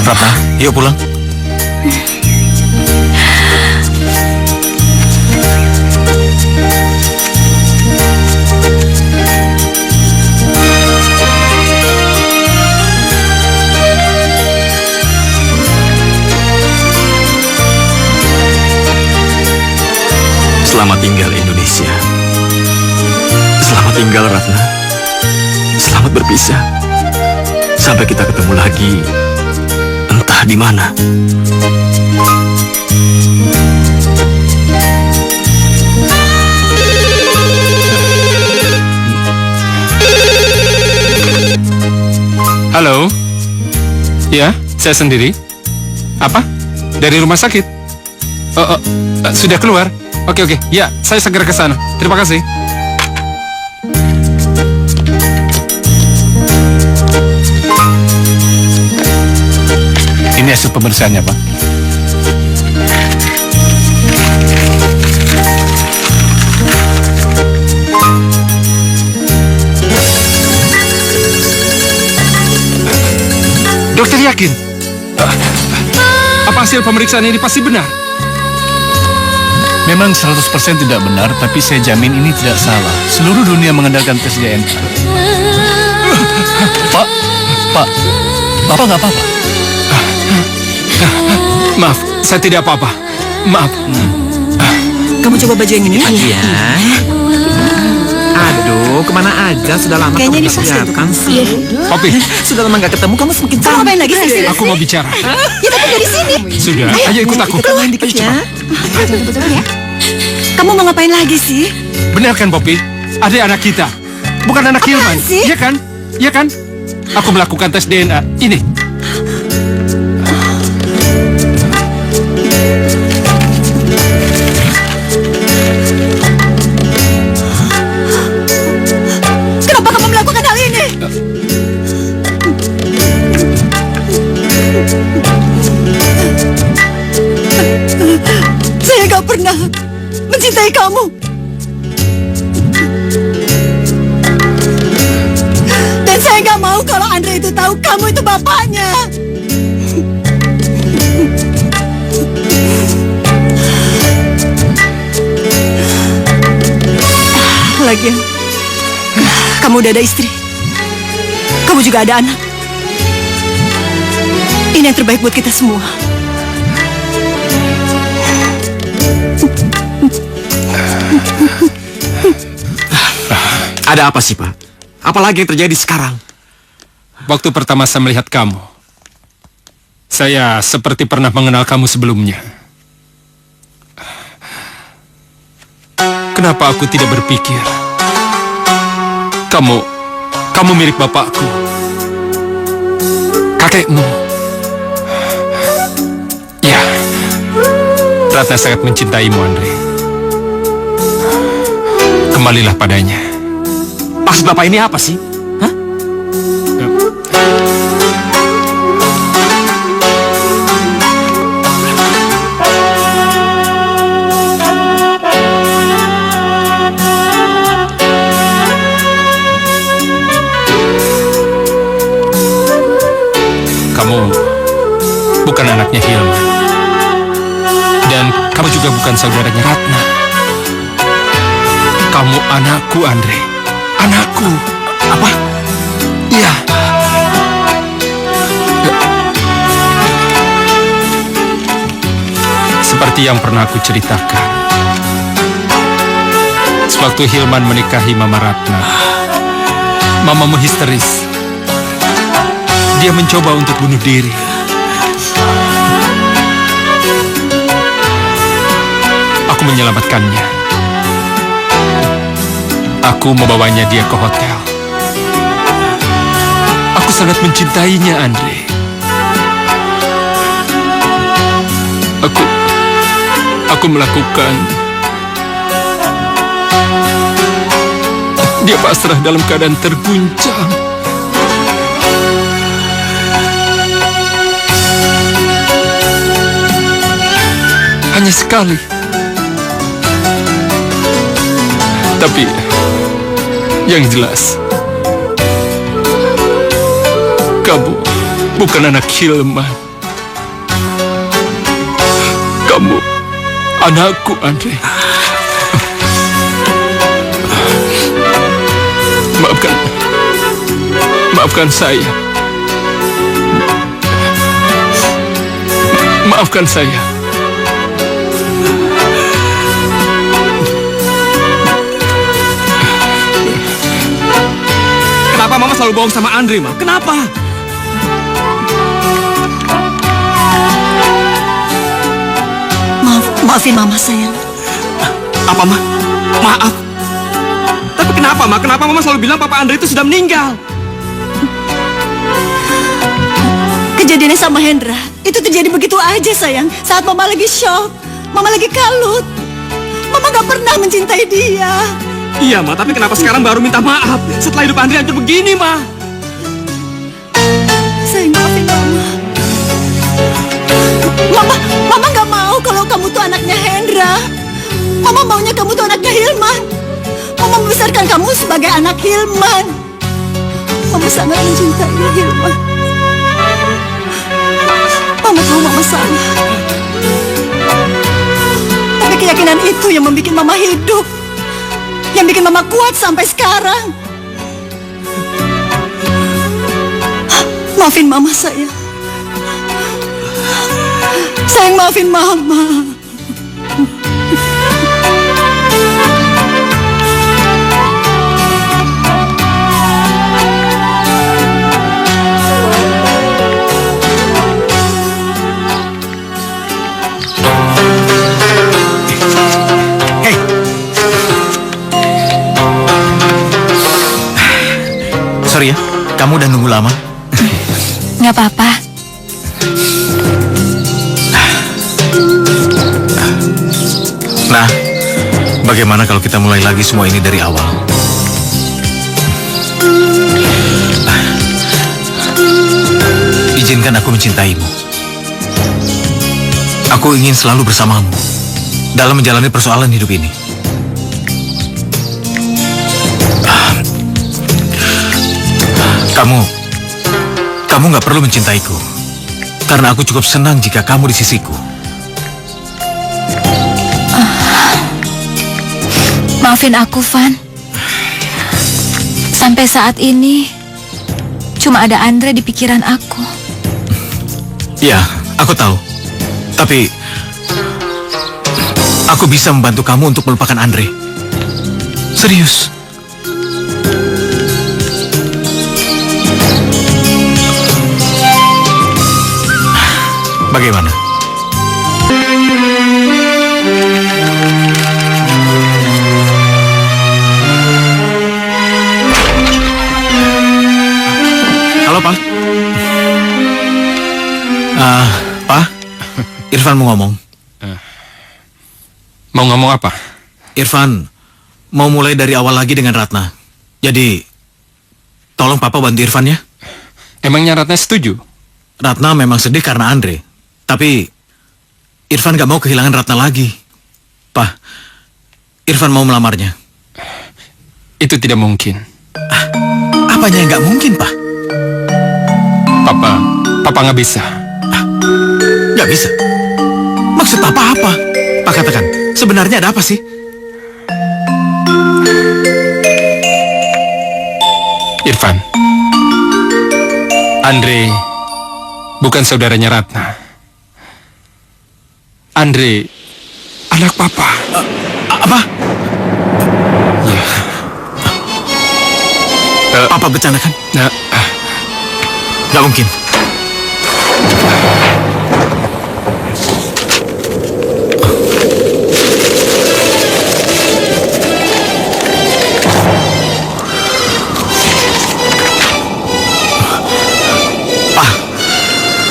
Ratna, yuk pulang. Selamat tinggal Indonesia. Selamat tinggal Ratna. Selamat berpisah. Sampai kita ketemu lagi. Entah di mana. halo. Ya, saya sendiri. Apa? Dari rumah sakit? Sudah keluar? Oke. Ya, saya segera ke sana. Terima kasih. Ini hasil pemeriksaannya, Pak. Dokter yakin? Apa hasil pemeriksaan ini pasti benar? Memang 100% tidak benar, tapi saya jamin ini tidak salah. Seluruh dunia mengandalkan tes DNA. Pak, Bapak nggak apa-apa? Maaf, saya tidak apa-apa. Maaf. Kamu coba baju yang ini. Iya. Aduh, kemana aja? Sudah lama Kayaknya kamu ini nggak pas kelihatan sih. Poppy, Sudah lama nggak ketemu, kamu semakin Kamu ngapain lagi sih? aku mau bicara. Ya tapi dari sini. Sudah, ayo ikut aku. Kita main dikit ya. Kamu mau ngapain lagi sih? Benar kan, Poppy? Adik anak kita. Bukan anak Apaan Hilman. sih? Iya kan? Iya kan? Aku melakukan tes DNA. Ini. Kenapa kamu melakukan hal ini? Saya gak pernah mencintai kamu. Dan saya gak mau kalau Andre itu tahu kamu itu bapaknya. Lagian, kamu udah ada istri. Kamu juga ada anak. Ini yang terbaik buat kita semua. Ada apa sih, Pak? Apalagi yang terjadi sekarang? Waktu pertama saya melihat kamu, saya seperti pernah mengenal kamu sebelumnya. Kenapa aku tidak berpikir kamu mirip bapakku, kakekmu? Ya, Ratna sangat mencintaimu, Andre. kembalilah padanya. Maksud Bapak ini apa sih? Hah? Kamu bukan anaknya Hilman. Dan kamu juga bukan saudaranya Ratna. Kamu anakku, Andre. Anakku. Apa? Iya. Seperti yang pernah aku ceritakan. Sewaktu Hilman menikahi Mama Ratna, Mamamu histeris. Dia mencoba untuk bunuh diri. Aku menyelamatkannya. Aku membawanya dia ke hotel. Aku sangat mencintainya, Andre. Aku melakukan. Dia pasrah dalam keadaan terguncang. Hanya sekali. Tapi yang jelas, kamu bukan anak Hilman. Kamu anakku, Andre. Maafkan saya. Maafkan saya. Kenapa Mama selalu bohong sama Andre, Ma? Kenapa? Maafin Mama, sayang. Apa, Ma? Maaf. Tapi kenapa, Ma? Kenapa Mama selalu bilang Papa Andre itu sudah meninggal? Kejadiannya sama Hendra itu terjadi begitu aja, sayang. Saat Mama lagi shock, Mama lagi kalut. Mama gak pernah mencintai dia. Iya, Ma. Tapi kenapa sekarang baru minta maaf? Setelah hidup Andre hancur begini, Ma. Sayang, maafin Mama. Mama gak mau kalau kamu tuh anaknya Hendra. Mama maunya kamu tuh anaknya Hilman. Mama membesarkan kamu sebagai anak Hilman. Mama sangat mencintai Hilman. Mama tahu Mama salah. Tapi keyakinan itu yang membuat Mama hidup. Yang bikin Mama kuat sampai sekarang. Maafin Mama, sayang. Sayang, maafin Mama. Hei. Sorry ya, kamu udah nunggu lama. Nggak apa-apa. Nah, bagaimana kalau kita mulai lagi semua ini dari awal? Izinkan aku mencintaimu. Aku ingin selalu bersamamu dalam menjalani persoalan hidup ini. Kamu nggak perlu mencintaiku, karena aku cukup senang jika kamu di sisiku. Maafin aku, Van. Sampai saat ini, cuma ada Andre di pikiran aku. Ya, aku tahu. Tapi, aku bisa membantu kamu untuk melupakan Andre. Serius. Bagaimana? Halo, Pak. Pak, Irfan mau ngomong. Mau ngomong apa? Irfan, mau mulai dari awal lagi dengan Ratna. Jadi, tolong Papa bantu Irfan ya. Emangnya Ratna setuju? Ratna memang sedih karena Andre. Tapi, Irfan gak mau kehilangan Ratna lagi. Pak, Irfan mau melamarnya. Itu tidak mungkin. Apanya yang gak mungkin, Pak? Papa nggak bisa. Gak bisa? Maksud Papa apa? Pak katakan, sebenarnya ada apa sih? Irfan, Andre bukan saudaranya Ratna. Andre, anak Papa. Apa? Ya. Papa bercanda kan? Nah, Gak mungkin.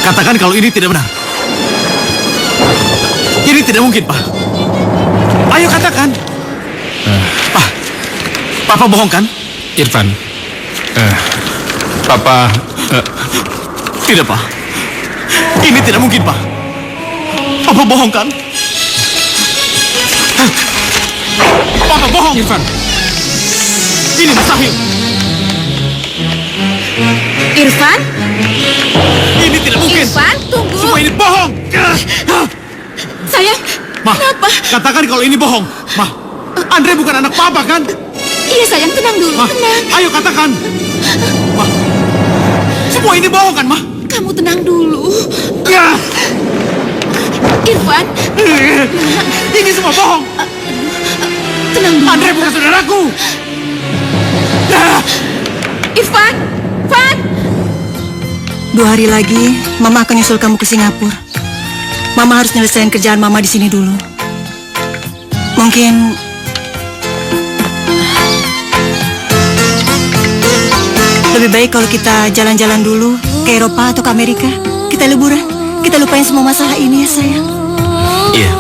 Katakan kalau ini tidak benar. Ini tidak mungkin, Pak. Ayo katakan. Pak, Papa bohong kan? Irfan, Papa. Tidak, Pak. Ini tidak mungkin, Pak. Papa bohong kan? Papa bohong. Irfan. Ini mustahil. Irfan? Ini tidak mungkin. Irfan, tunggu. Semua ini bohong. Sayang, Ma, kenapa? katakan kalau ini bohong. Ma, Andre bukan anak Papa kan? Iya sayang, tenang dulu, Ma, tenang. ayo katakan. Ma, semua ini bohong kan, Ma? Kamu tenang dulu. Ya. Irfan, Ini semua bohong. tenang dulu. Andre bukan saudaraku. Irfan, Irfan. 2 hari lagi, Mama akan nyusul kamu ke Singapura. Mama harus nyelesain kerjaan Mama di sini dulu. Mungkin lebih baik kalau kita jalan-jalan dulu ke Eropa atau ke Amerika. Kita liburan. Kita lupain semua masalah ini ya sayang. Iya.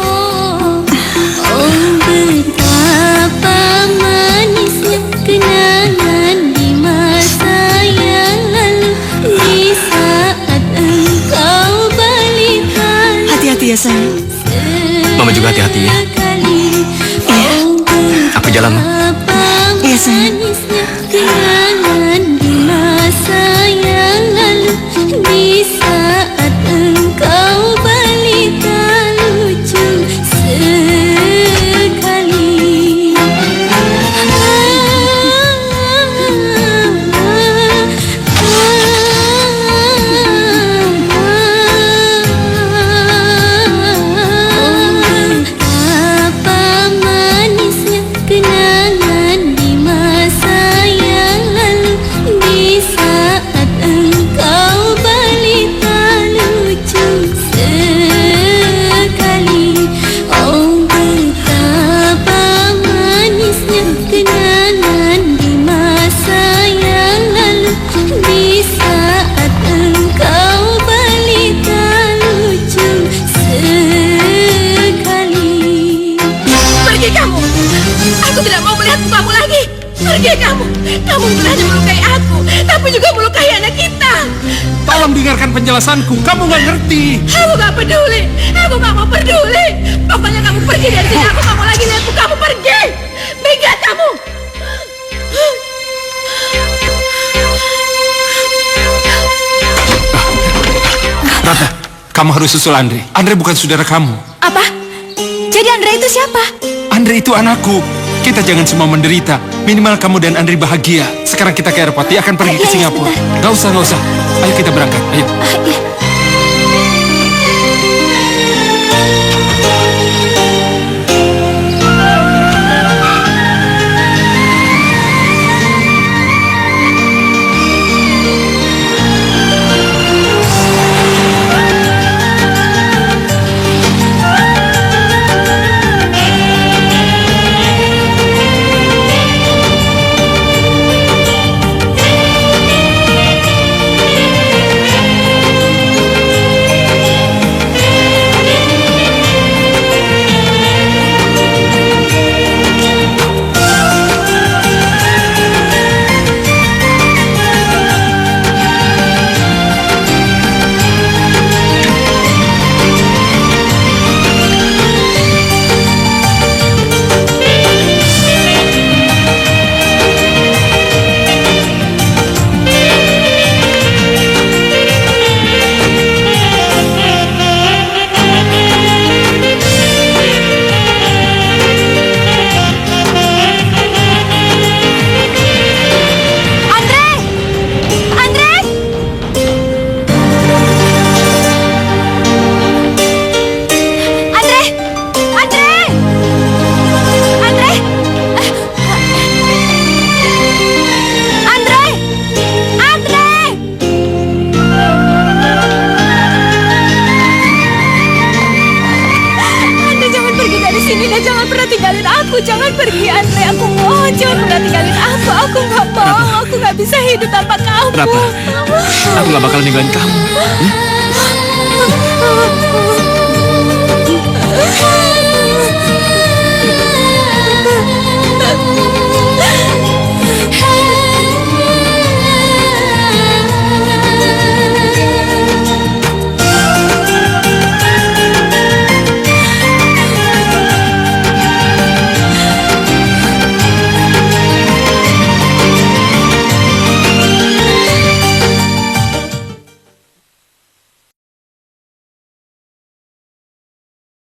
Betapa manisnya kenangan di masa yang lalu, di saat engkau balikan. Hati-hati ya sayang. Mama juga hati-hati ya. Iya. Aku jalan, Ma. Iya sayang. Manisnya kenangan di masa yang lalu, di saat engkau balita lucu sekali. Apa manisnya kenangan di masa yang lalu, di saat engkau balita lucu sekali. Oh betapa manisnya kenangan di masa yang lalu, di saat engkau balita lucu sekali. Pergi kamu. Aku tidak mau melihat kamu lagi. Pergi kamu. Kamu bukan hanya melukai aku, tapi juga melukai anak kita. Tolong dengarkan penjelasanku. Kamu nggak ngerti. Aku gak peduli. Aku gak mau peduli. Pokoknya kamu pergi dari sini. Aku gak mau lagi lihatmu. Kamu pergi. Minggat kamu. Ratna, kamu harus susul Andre. Andre bukan saudara kamu. Apa? Jadi Andre itu siapa? Andre itu anakku. Kita jangan semua menderita. Minimal kamu dan Andre bahagia. Sekarang kita ke airport. Dia akan pergi ke Iya, Singapura. Gak usah. Ayo kita berangkat. Ayo. Iya. sini dan jangan pernah tinggalin aku. Jangan pergi, Andre. Aku mohon, jangan pernah tinggalin aku. Aku nggak mau. Aku nggak bisa hidup tanpa kamu. Ratna, aku gak bakal ninggalin kamu. Ya?